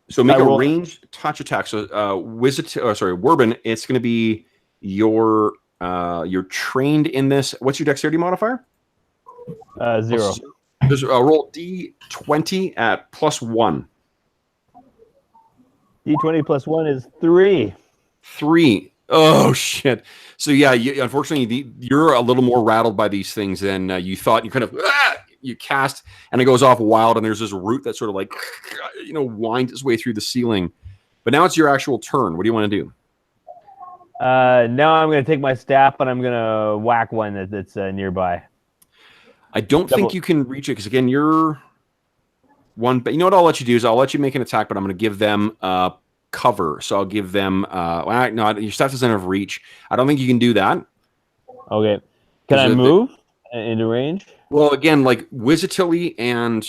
So make a ranged touch attack. So Werbin, it's going to be you're trained in this. What's your dexterity modifier? 0. Just roll D20 at +1. D20 plus 1 is 3. 3. Oh shit! So yeah, unfortunately, you're a little more rattled by these things than you thought. You kind of you cast, and it goes off wild, and there's this root that sort of like winds its way through the ceiling. But now it's your actual turn. What do you want to do? Now I'm going to take my staff, and I'm going to whack one that's nearby. I don't think you can reach it because again, you're one. But you know what? I'll let you do is I'll let you make an attack, but I'm going to give them cover. So I'll give them. No, your staff doesn't have reach. I don't think you can do that. Okay. Can I move into range? Well, again, like Wizzatilli and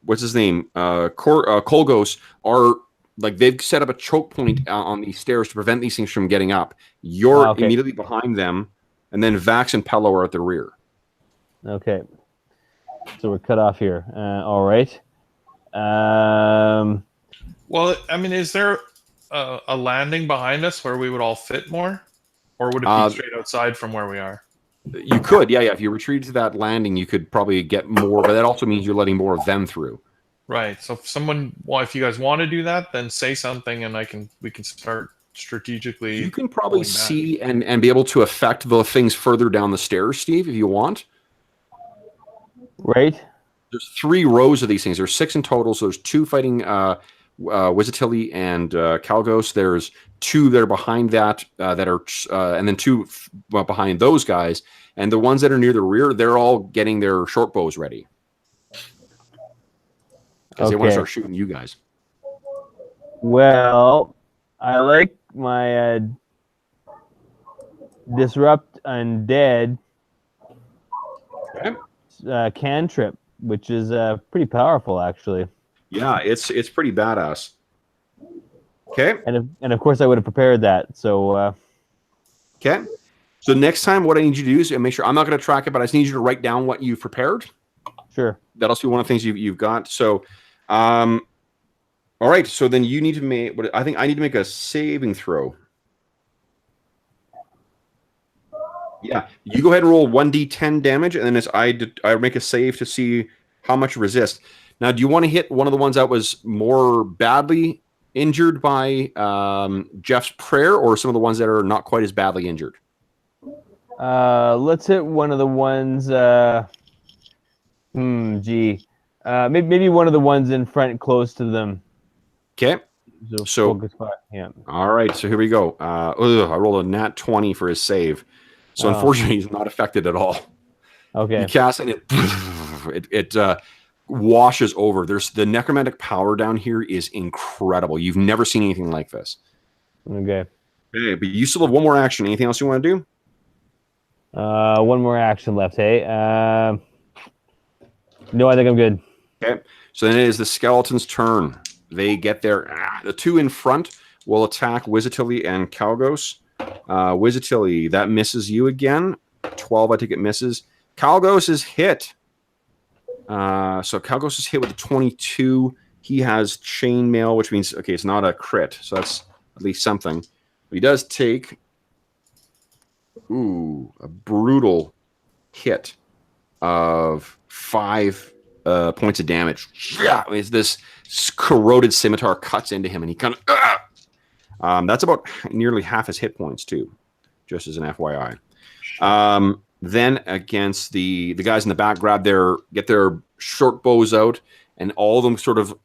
what's his name? Kolgos are like they've set up a choke point on these stairs to prevent these things from getting up. You're immediately behind them, and then Vax and Pello are at the rear. Okay. So we're cut off here. All right. Well, I mean, is there a landing behind us where we would all fit more, or would it be straight outside from where we are? You could, yeah. If you retreat to that landing, you could probably get more, but that also means you're letting more of them through. Right. So if you guys want to do that, then say something, and we can start strategically. You can probably see and be able to affect the things further down the stairs, Steve, if you want. Right. There's 3 rows of these things. There's 6 in total. So there's 2 fighting Wizatili and Kalgos. There's 2 that are behind that and then 2 behind those guys. And the ones that are near the rear, they're all getting their short bows ready. Because they want to start shooting you guys. Well, I like my Disrupt Undead cantrip, which is pretty powerful, actually. Yeah, it's pretty badass. Okay. And of course, I would have prepared that. So. Okay. So next time, what I need you to do is make sure I'm not going to track it, but I just need you to write down what you've prepared. Sure. That'll be one of the things you've got. So, all right. So then you need to make. I think I need to make a saving throw. Yeah, you go ahead and roll 1d10 damage, and then I make a save to see how much resist. Now, do you want to hit one of the ones that was more badly injured by Jeff's prayer, or some of the ones that are not quite as badly injured? Let's hit one of the ones. Maybe one of the ones in front, close to them. Okay. So yeah. All right. So here we go. I rolled a nat 20 for his save. So unfortunately, he's not affected at all. Okay. You cast and it washes over. The necromantic power down here is incredible. You've never seen anything like this. Okay. Hey, but you still have one more action. Anything else you want to do? One more action left. Hey. No, I think I'm good. Okay. So then it is the skeleton's turn. They get there. The 2 in front will attack Wizatili and Kalgos. Wizatili, that misses you again. 12, I think it misses. Kalgos is hit. So Kalgos is hit with a 22. He has chainmail, which means, okay, it's not a crit. So that's at least something. He does take, a brutal hit of 5 points of damage. Yeah, this corroded scimitar cuts into him, and he kind of, that's about nearly half his hit points too, just as an FYI. Then against the guys in the back, get their short bows out, and all of them sort of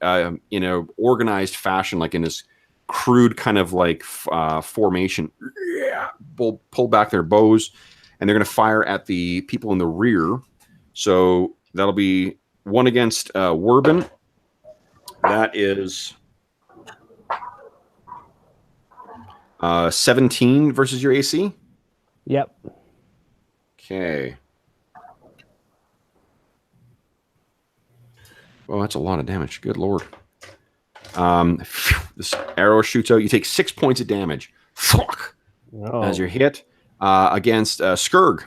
in a organized fashion, like in this crude kind of like formation, pull back their bows, and they're going to fire at the people in the rear. So that'll be one against Werbin. That is 17 versus your AC. Yep. Okay. Well, that's a lot of damage. Good lord. This arrow shoots out. You take 6 points of damage. Fuck. Oh. As you're hit against Skurg.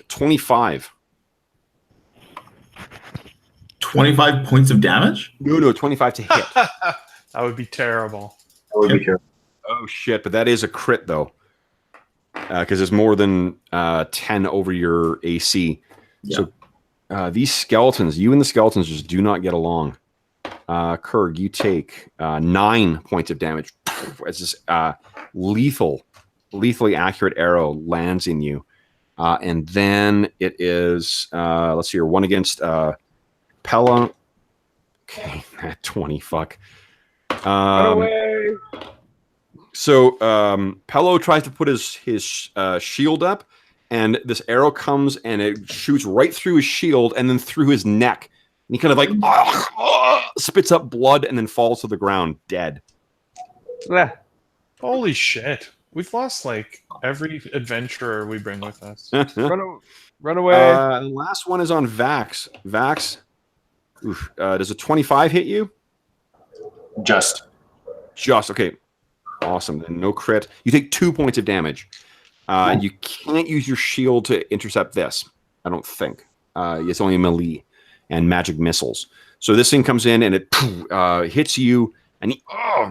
25. 25 points of damage? No, 25 to hit. That would be terrible. Oh, shit. But that is a crit, though. Because it's more than 10 over your AC. Yeah. So these skeletons, you and the skeletons just do not get along. Kurg, you take 9 points of damage. As this lethally accurate arrow lands in you. And then it is, let's see here, one against Pella. Okay, 20, fuck. Run away! So Pello tries to put his shield up, and this arrow comes and it shoots right through his shield and then through his neck. And he kind of like spits up blood and then falls to the ground dead. Holy shit. We've lost like every adventurer we bring with us. Run away. The last one is on Vax. Vax, does a 25 hit you? Just. Okay. Awesome. Then no crit. You take 2 points of damage. You can't use your shield to intercept this, I don't think. It's only melee and magic missiles. So this thing comes in and it hits you and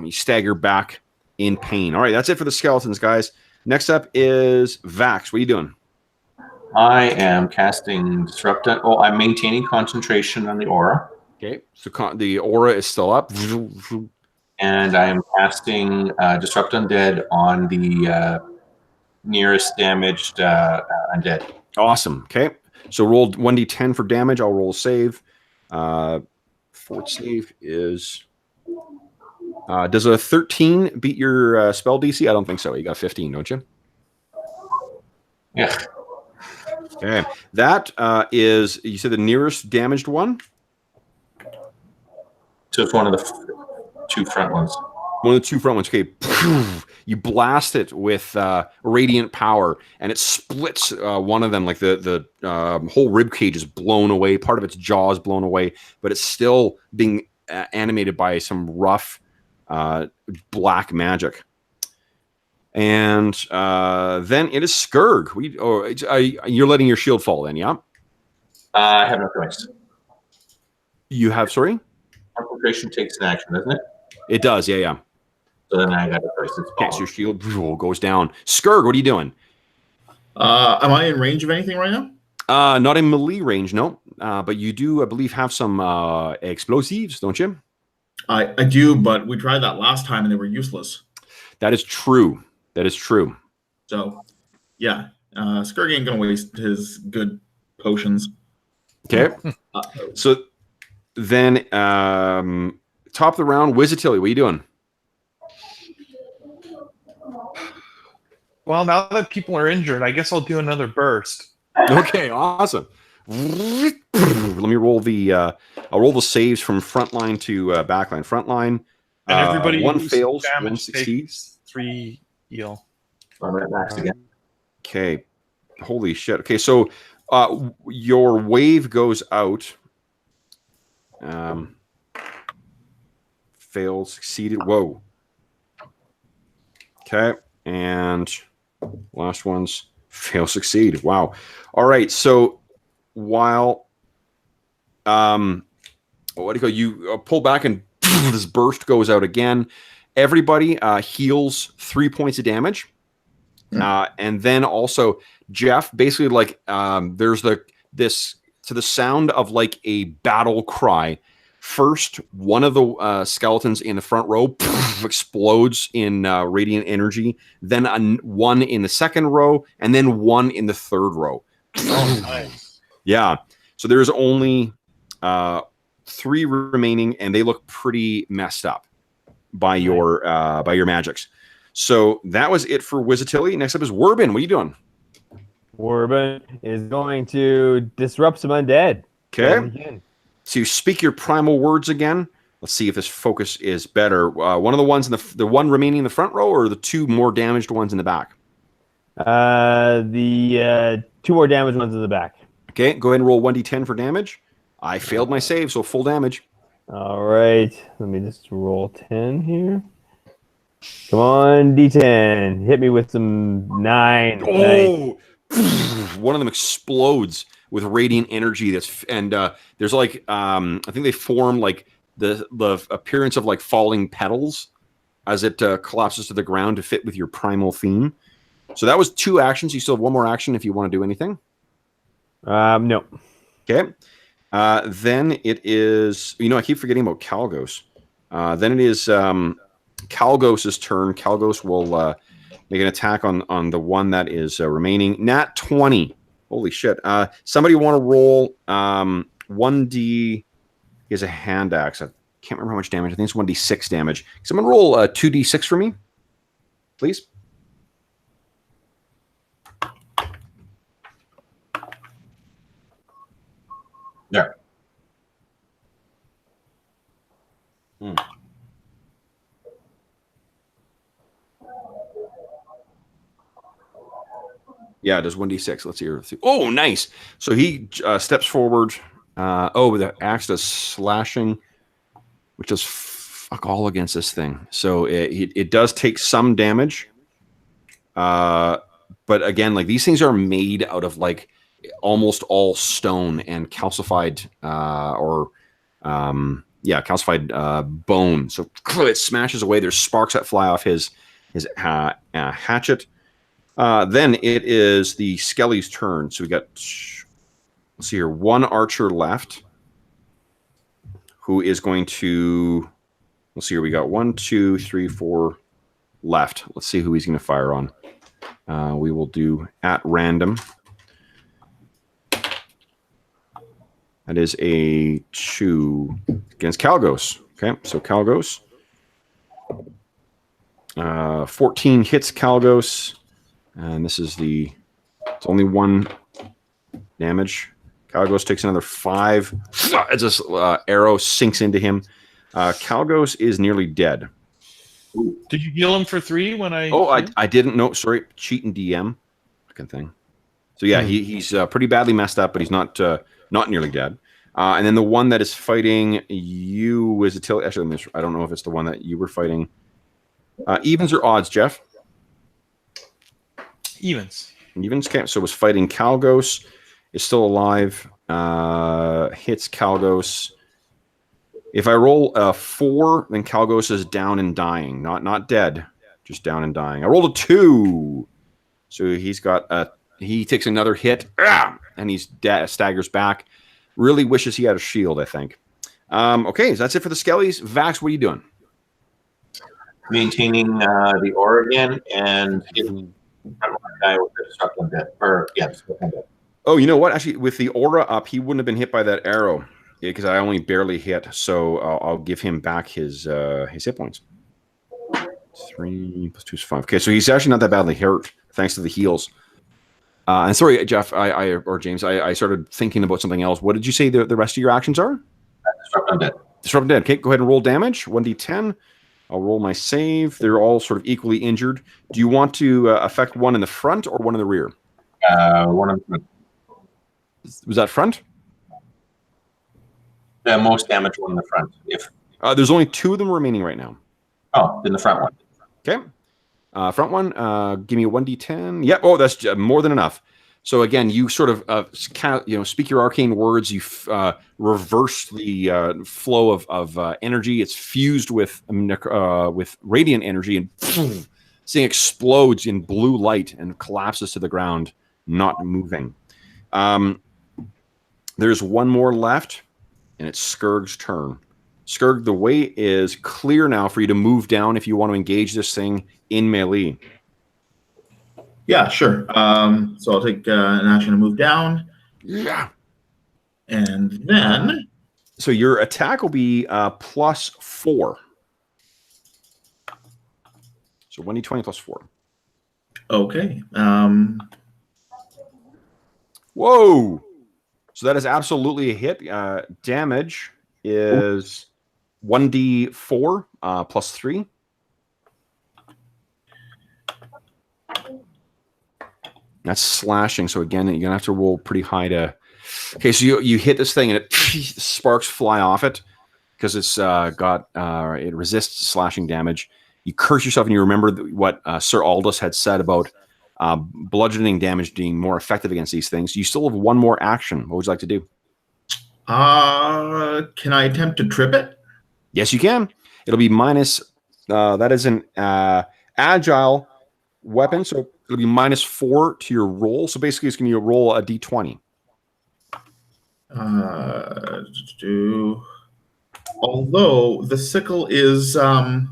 you stagger back in pain. All right, that's it for the skeletons, guys. Next up is Vax. What are you doing? I am casting Disrupt. Oh, I'm maintaining concentration on the aura. Okay, so the aura is still up. And I am casting Disrupt Undead on the nearest damaged undead. Awesome. Okay, so roll 1d10 for damage. I'll roll a save. Fort save is... does a 13 beat your spell DC? I don't think so. You got 15, don't you? Yeah. Okay. That is, you said the nearest damaged one? So it's one of the two front ones. One of the two front ones. Okay. You blast it with radiant power, and it splits one of them. Like the whole rib cage is blown away. Part of its jaw is blown away, but it's still being animated by some rough black magic. And then it is Skurg. You're letting your shield fall then, yeah? I have no choice. You have, sorry? Concentration takes an action, doesn't it? It does, yeah. So then I got a choice. Okay, so your shield goes down. Skurg, what are you doing? Am I in range of anything right now? Not in melee range, no. But you do, I believe, have some explosives, don't you? I do, but we tried that last time and they were useless. That is true. That is true. So, yeah, Skurg ain't gonna waste his good potions. Okay. So then, top of the round, Wizatilli, what are you doing? Well, now that people are injured, I guess I'll do another burst. Okay, awesome. Let me roll the. I'll roll the saves from front line to backline. Front line. And everybody one who's fails, damaged one succeeds. 3 heal. I'm at max again. Okay. Holy shit. Okay, so your wave goes out. Failed, succeeded. Whoa. Okay, and last one's fail, succeed. Wow. All right. So while what do you go? You pull back and this burst goes out again. Everybody heals 3 points of damage. And then also Jeff, basically like there's this to the sound of like a battle cry. First, one of the skeletons in the front row explodes in radiant energy. Then one in the second row, and then one in the third row. Oh, nice. Yeah. So there's only 3 remaining, and they look pretty messed up by your magics. So that was it for Wizatilli. Next up is Werbin. What are you doing? Werbin is going to disrupt some undead. Okay. So you speak your primal words again. Let's see if this focus is better. One of the ones in the one remaining in the front row, or the 2 more damaged ones in the back? The 2 more damaged ones in the back. Okay, go ahead and roll 1d10 for damage. I failed my save, so full damage. All right. Let me just roll 10 here. Come on, D10. Hit me with some 9. Oh! One of them explodes with radiant energy. There's like I think they form like the appearance of like falling petals as it collapses to the ground to fit with your primal theme. So that was 2 actions. You still have 1 more action if you want to do anything. No. Okay. Then it is. I keep forgetting about Kalgos. Then it is Kalgos' turn. Kalgos will make an attack on the one that is remaining. Nat 20. Holy shit. Somebody want to roll 1d. He has a hand axe. I can't remember how much damage. I think it's 1d6 damage. Someone roll 2d6 for me, please. Yeah. Yeah, it does 1d6. Let's hear. Oh, nice. So he steps forward. The axe does slashing, which does fuck all against this thing. So it does take some damage. But again, like these things are made out of like almost all stone and calcified or calcified bone. So it smashes away. There's sparks that fly off his hatchet. Then it is the Skelly's turn. So we got, let's see here, one archer left who is going to, let's see here, we got 1, 2, 3, 4 left. Let's see who he's going to fire on. We will do at random. That is a 2 against Calgos. Okay, so Calgos. 14 hits Calgos. And this is it's only 1 damage. Calgos takes another 5 as this arrow sinks into him. Calgos is nearly dead. Did you heal him for 3 when I... Oh, I didn't know. Sorry, cheating DM. Fucking thing. So yeah, he's pretty badly messed up, but he's not nearly dead. And then the one that is fighting you is actually, I don't know if it's the one that you were fighting. Evens or odds, Jeff? Evens. Evens. Okay, so was fighting Calgos. Is still alive. Hits Calgos. If I roll a 4, then Calgos is down and dying. Not dead, just down and dying. I rolled a 2. So he takes another hit, and he's staggers back. Really wishes he had a shield, I think. Okay, so that's it for the Skellies. Vax, what are you doing? Maintaining the Oregon and getting guy with the struck him dead. Oh, you know what? Actually, with the aura up, he wouldn't have been hit by that arrow because I only barely hit. So I'll give him back his hit points. 3 + 2 is 5. Okay, so he's actually not that badly hurt thanks to the heals. And sorry, Jeff, or James, I started thinking about something else. What did you say the rest of your actions are? Disrupt undead. Disrupt undead. Okay, go ahead and roll damage. 1d10. I'll roll my save. They're all sort of equally injured. Do you want to affect one in the front or one in the rear? One of the Was that front? The most damage one in the front. There's only 2 of them remaining right now. Oh, then the front one. Okay. Front one, give me a 1d10. Yep. Oh, that's more than enough. So again, you sort of speak your arcane words. You reverse the flow of energy. It's fused with radiant energy, and this thing explodes in blue light and collapses to the ground, not moving. There's one more left, and it's Skirg's turn. Skirg, the way is clear now for you to move down if you want to engage this thing in melee. Yeah, sure. So I'll take an action to move down. Yeah. And then... So your attack will be +4. So 1d20 +4. Okay. Whoa! So that is absolutely a hit. Damage is 1d4 +3. That's slashing. So again, you're gonna have to roll pretty high to. Okay, so you hit this thing and it sparks fly off it because it's it resists slashing damage. You curse yourself and you remember what Sir Aldous had said about bludgeoning damage being more effective against these things. You still have one more action. What would you like to do? Can I attempt to trip it? Yes, you can. It'll be minus. That is an agile weapon, so it'll be -4 to your roll. So basically, it's going to roll a d20. Although the sickle is a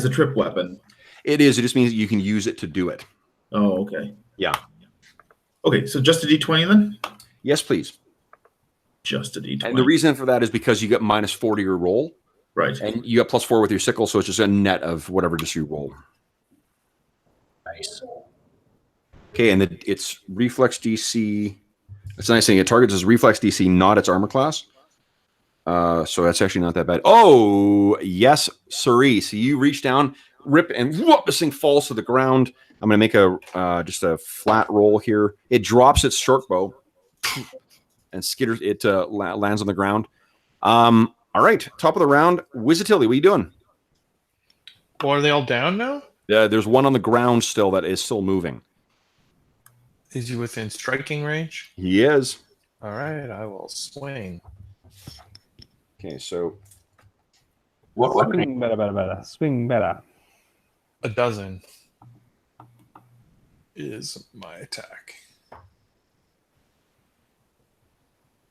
trip weapon. It is. It just means that you can use it to do it. Oh, okay. Yeah. Okay, so just a d20 then? Yes, please. Just a d20. And the reason for that is because you get -4 to your roll. Right. And you got +4 with your sickle, so it's just a net of whatever just you roll. Nice. Okay, and it's reflex DC. It's a nice thing. It targets its reflex DC, not its armor class. So that's actually not that bad. Oh, yes, sirree. So you reach down, rip, and whoop, this thing falls to the ground. I'm going to make just a flat roll here. It drops its short bow and skitters. It lands on the ground. All right, top of the round. Wizzatilli, what are you doing? Well, are they all down now? There's one on the ground still that is still moving. Is he within striking range? He is. All right, I will swing. Okay, so What weapon? Swing better. Swing better. A dozen is my attack.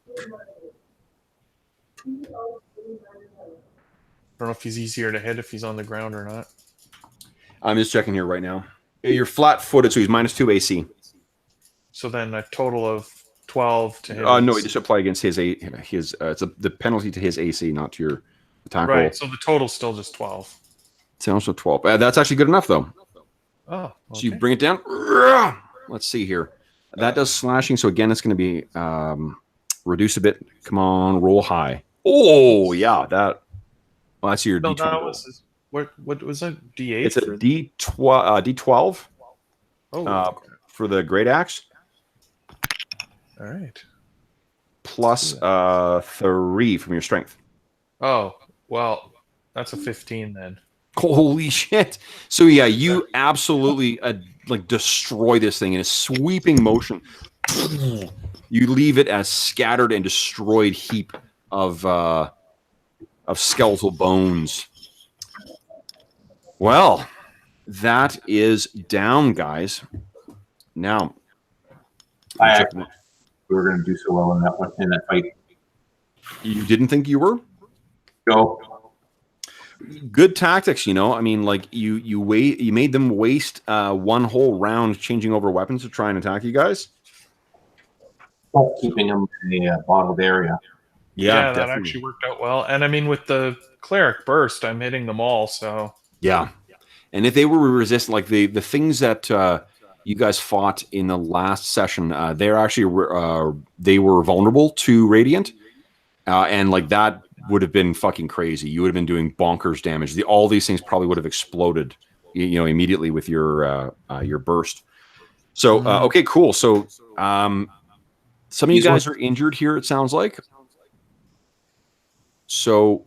I don't know if he's easier to hit if he's on the ground or not. I'm just checking here right now. You're flat-footed, so he's -2 AC. So then a total of 12 to hit. No, he just apply against his the penalty to his AC, not to your attack roll. Right, so the total's still just 12. It's also 12. That's actually good enough, though. Oh, okay. So you bring it down. Let's see here. That does slashing. So again, it's going to be reduce a bit. Come on, roll high. Oh yeah, that. Well, that's your No, D12. that was what was that? D8. It's a D12. Oh, okay. For the great axe. All right. Plus 3 from your strength. Oh, well, that's a 15 then. Holy shit! So yeah, you absolutely like destroy this thing in a sweeping motion. You leave it as scattered and destroyed heap of skeletal bones. Well, that is down, guys. Now, We were going to do so well in that fight. you didn't think you were? Go. Good tactics, you know. I mean, like you made them waste one whole round changing over weapons to try and attack you guys. Keeping them in a bottled area. Yeah, that definitely. actually worked out well. And I mean, with the cleric burst, I'm hitting them all. So Yeah, and if they were resistant, like the things that you guys fought in the last session, they're actually they were vulnerable to radiant, and like that would have been fucking crazy. You would have been doing bonkers damage. All these things probably would have exploded, you know, immediately with your burst. So okay, cool. So some of you guys are injured here. It sounds like. So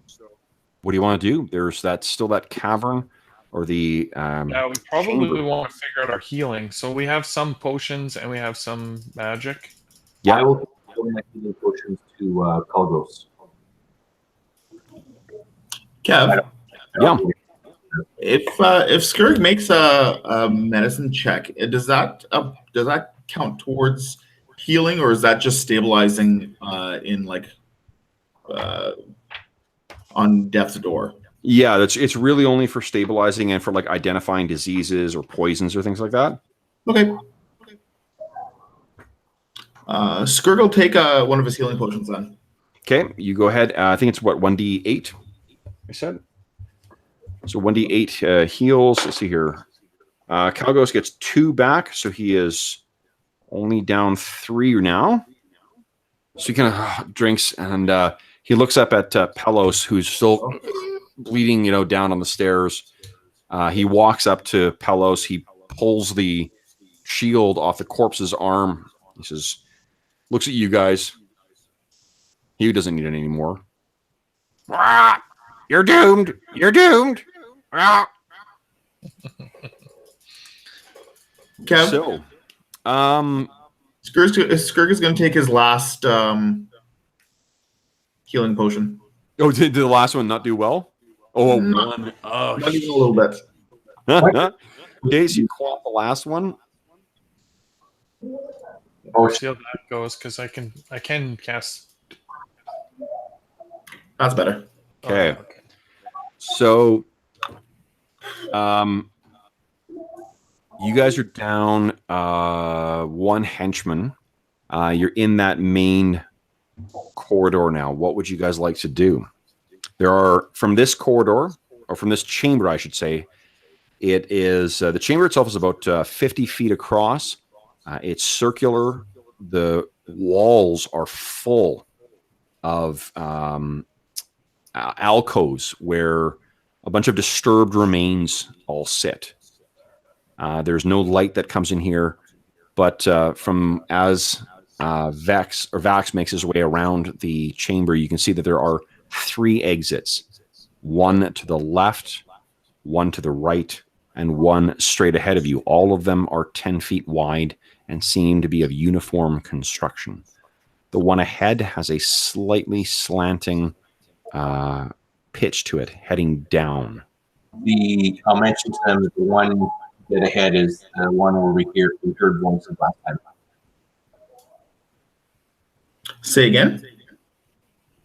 what do you want to do? There's still that cavern or the yeah, we probably chamber. want to figure out our healing. So we have some potions and we have some magic. Yeah. I will give my healing potions to Kalgos. Kev, Yeah. if Skurg makes a medicine check, does that count towards healing, or is that just stabilizing in like on death's door? Yeah, it's really only for stabilizing and for like identifying diseases or poisons or things like that. Okay. Skurg will take one of his healing potions then. Okay, you go ahead. I think it's what 1d8. I said. So 1d8 heals. Let's see here. Kalgos gets 2 back, so he is only down 3 now. So he kind of drinks and he looks up at Pelos, who's still bleeding, you know, down on the stairs. He walks up to Pelos. He pulls the shield off the corpse's arm. He says, looks at you guys. He doesn't need it anymore. Ah, you're doomed. You're doomed. Ah. Kev, So, Skurg is going to take his last healing potion. oh, did the last one not do well? Oh, No. 1. Oh, Not even a little bit. okay, so you caught the last one. Oh, See how that goes, because I can cast. That's better. Okay. So, you guys are down 1 henchman. You're in that main corridor now. What would you guys like to do? There are, from this corridor, or from this chamber, I should say, it is, the chamber itself is about 50 feet across. It's circular. The walls are full of alcoves where a bunch of disturbed remains all sit. There's no light that comes in here, but from as Vax makes his way around the chamber, you can see that there are 3 exits, 1 to the left, 1 to the right, and 1 straight ahead of you. All of them are 10 feet wide and seem to be of uniform construction. The one ahead has a slightly slanting pitch to it, heading down. I'll mention to them that the one that ahead is the one where we heard voices last time. Say again.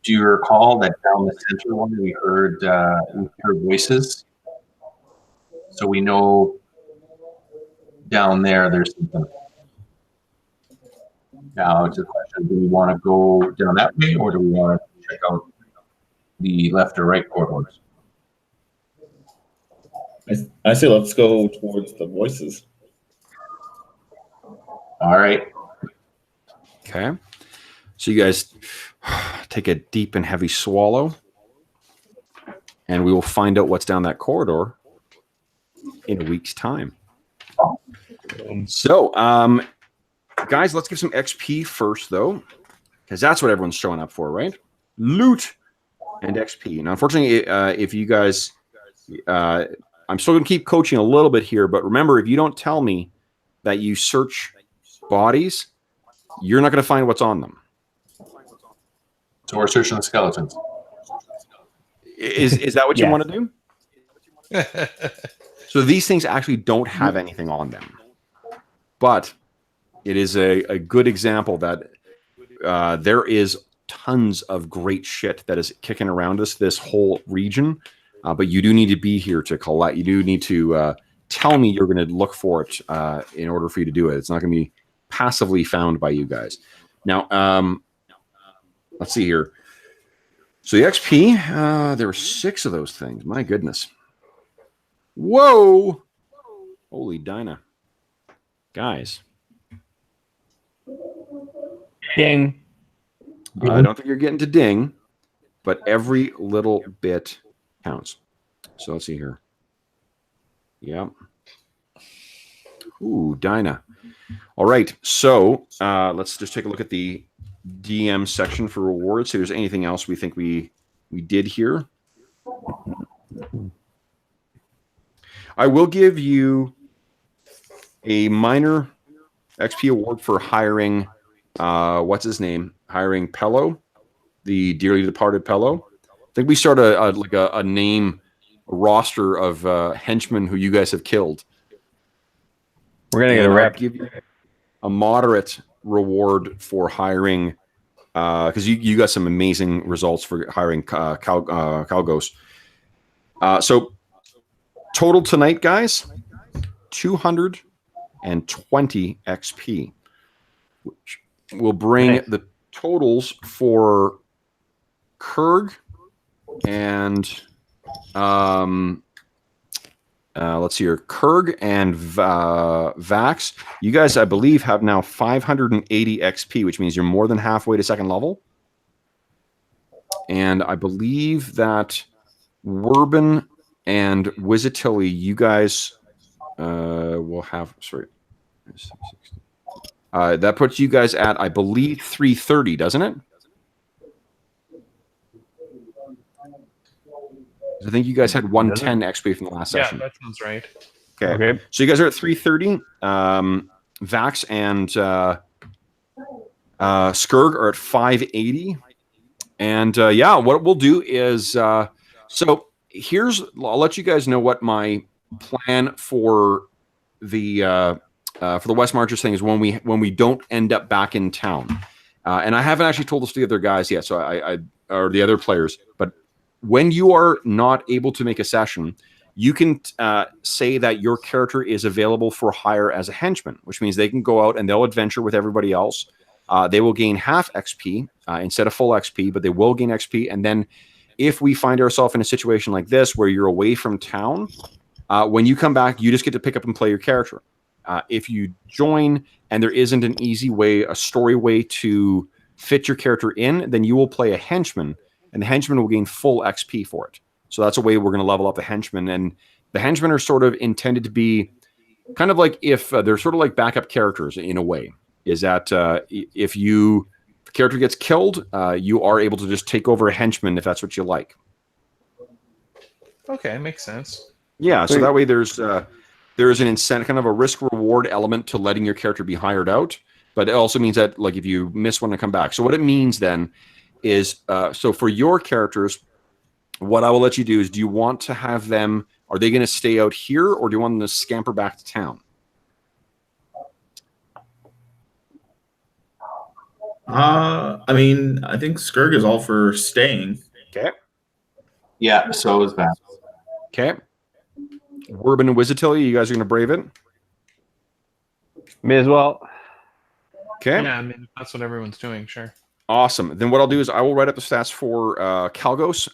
Do you recall that down the center one we heard voices? So we know down there's something. Now it's a question: do we want to go down that way, or do we want to check out the left or right corridors? I say let's go towards the voices. All right. Okay. So you guys take a deep and heavy swallow, and we will find out what's down that corridor in a week's time. So, guys, let's give some XP first, though, because that's what everyone's showing up for, right? Loot and XP. Now, unfortunately, if you guys... I'm still going to keep coaching a little bit here, but remember, if you don't tell me that you search bodies, you're not going to find what's on them. So we're searching the skeletons. Is that what you want to do? So these things actually don't have anything on them. But it is a good example that there is tons of great shit that is kicking around us, this whole region. But you do need to be here to collect. You do need to tell me you're going to look for it in order for you to do it. It's not going to be passively found by you guys. Now, let's see here. So the XP, there were 6 of those things. My goodness. Whoa. Holy Dinah. Guys. Ding. I don't think you're getting to ding, but every little bit counts. So let's see here. Yep. Ooh, Dinah. All right. So let's just take a look at the DM section for rewards. See if there's anything else we think we did here. I will give you a minor XP award for hiring what's his name? Hiring Pello, the dearly departed Pello. I think we start a name roster of henchmen who you guys have killed. We're gonna get a rep. Give you a moderate reward for hiring, because you got some amazing results for hiring Calgos. So total tonight, guys, 220 XP, which will bring the totals for Kurg and let's see here, Kurg and Vax. You guys, I believe, have now 580 XP, which means you're more than halfway to second level. And I believe that Werbin and Wizatilli, you guys will have, sorry, that puts you guys at, I believe, 330, doesn't it? I think you guys had 110 XP from the last session. Yeah, that sounds right. Okay. So you guys are at 330. Vax and Skurg are at 580. And yeah, what we'll do is, so here's, I'll let you guys know what my plan for the West Marchers thing is when we don't end up back in town. And I haven't actually told this to the other guys yet, so I or the other players, but when you are not able to make a session, you can say that your character is available for hire as a henchman, which means they can go out and they'll adventure with everybody else. They will gain half XP instead of full XP, but they will gain XP. And then if we find ourselves in a situation like this where you're away from town, when you come back, you just get to pick up and play your character. If you join and there isn't an easy way, a story way to fit your character in, then you will play a henchman, and the henchman will gain full XP for it. So that's a way we're going to level up the henchmen. And the henchmen are sort of intended to be kind of like if they're sort of like backup characters in a way. Is that if the character gets killed, you are able to just take over a henchman if that's what you like. Okay, makes sense. Yeah, so that way there's an incentive, kind of a risk-reward element to letting your character be hired out. But it also means that, like, if you miss one to come back. So what it means then is, so for your characters, what I will let you do is, do you want to have them, are they going to stay out here, or do you want them to scamper back to town? I mean, I think Skirg is all for staying. Okay. Yeah, so is that. Okay. Wurban and Wizatilia, you guys are going to brave it? May as well. Okay. Yeah, I mean, if that's what everyone's doing, sure. Awesome. Then what I'll do is I will write up the stats for Calgos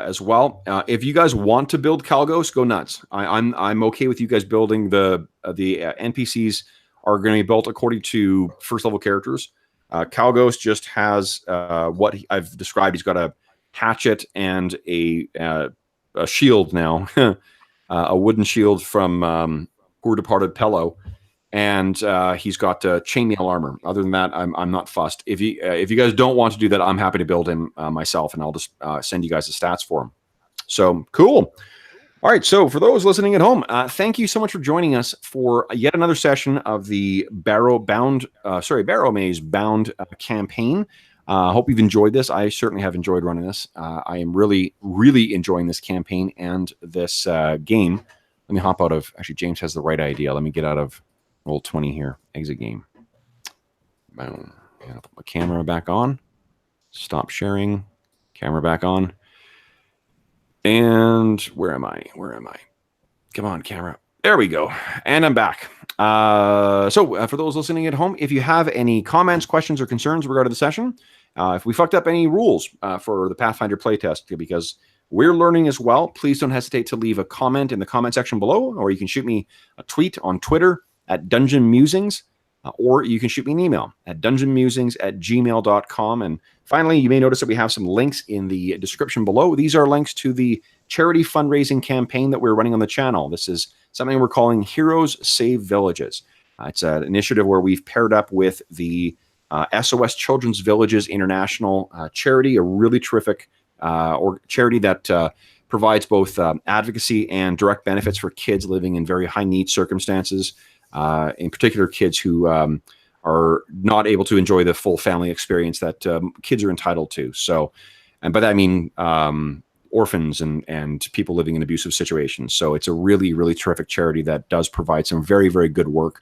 as well. If you guys want to build Calgos, go nuts. I'm okay with you guys building the NPCs are going to be built according to first level characters. Calgos just has what I've described. He's got a hatchet and a shield now, a wooden shield from Poor Departed Pello. And he's got chainmail armor. Other than that, I'm not fussed. If you guys don't want to do that, I'm happy to build him myself, and I'll just send you guys the stats for him. So cool. All right. So for those listening at home, thank you so much for joining us for yet another session of the Barrowmaze bound campaign. Hope you've enjoyed this. I certainly have enjoyed running this. I am really, really enjoying this campaign and this game. Let me hop out of. Actually, James has the right idea. Let me get out of. Roll 20 here. Exit game. Boom. Yeah, put my camera back on. Stop sharing. Camera back on. And where am I? Come on, camera. There we go. And I'm back. So for those listening at home, if you have any comments, questions, or concerns regarding the session, if we fucked up any rules for the Pathfinder playtest, because we're learning as well, please don't hesitate to leave a comment in the comment section below, or you can shoot me a tweet on Twitter at Dungeon Musings, or you can shoot me an email at dungeonmusings@gmail.com. And finally, you may notice that we have some links in the description below. These are links to the charity fundraising campaign that we're running on the channel. This is something we're calling Heroes Save Villages. It's an initiative where we've paired up with the SOS Children's Villages International charity, a really terrific charity that provides both advocacy and direct benefits for kids living in very high need circumstances. In particular, kids who are not able to enjoy the full family experience that kids are entitled to. So, and by that I mean orphans and people living in abusive situations. So it's a really, really terrific charity that does provide some very, very good work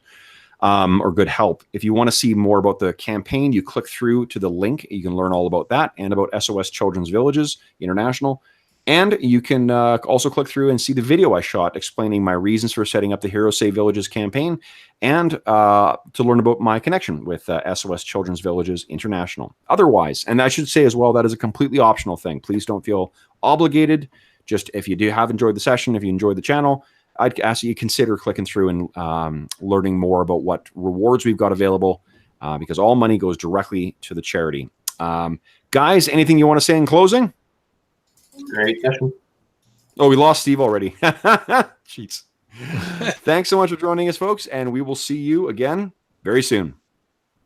or good help. If you want to see more about the campaign, you click through to the link. You can learn all about that and about SOS Children's Villages International. And you can also click through and see the video I shot explaining my reasons for setting up the Hero Save Villages campaign, and to learn about my connection with SOS Children's Villages International. Otherwise, and I should say as well, that is a completely optional thing. Please don't feel obligated. Just if you have enjoyed the session, if you enjoyed the channel, I'd ask you to consider clicking through and learning more about what rewards we've got available, because all money goes directly to the charity. Guys, anything you want to say in closing? Great session. Oh, we lost Steve already. Cheats. Thanks so much for joining us, folks, and we will see you again very soon.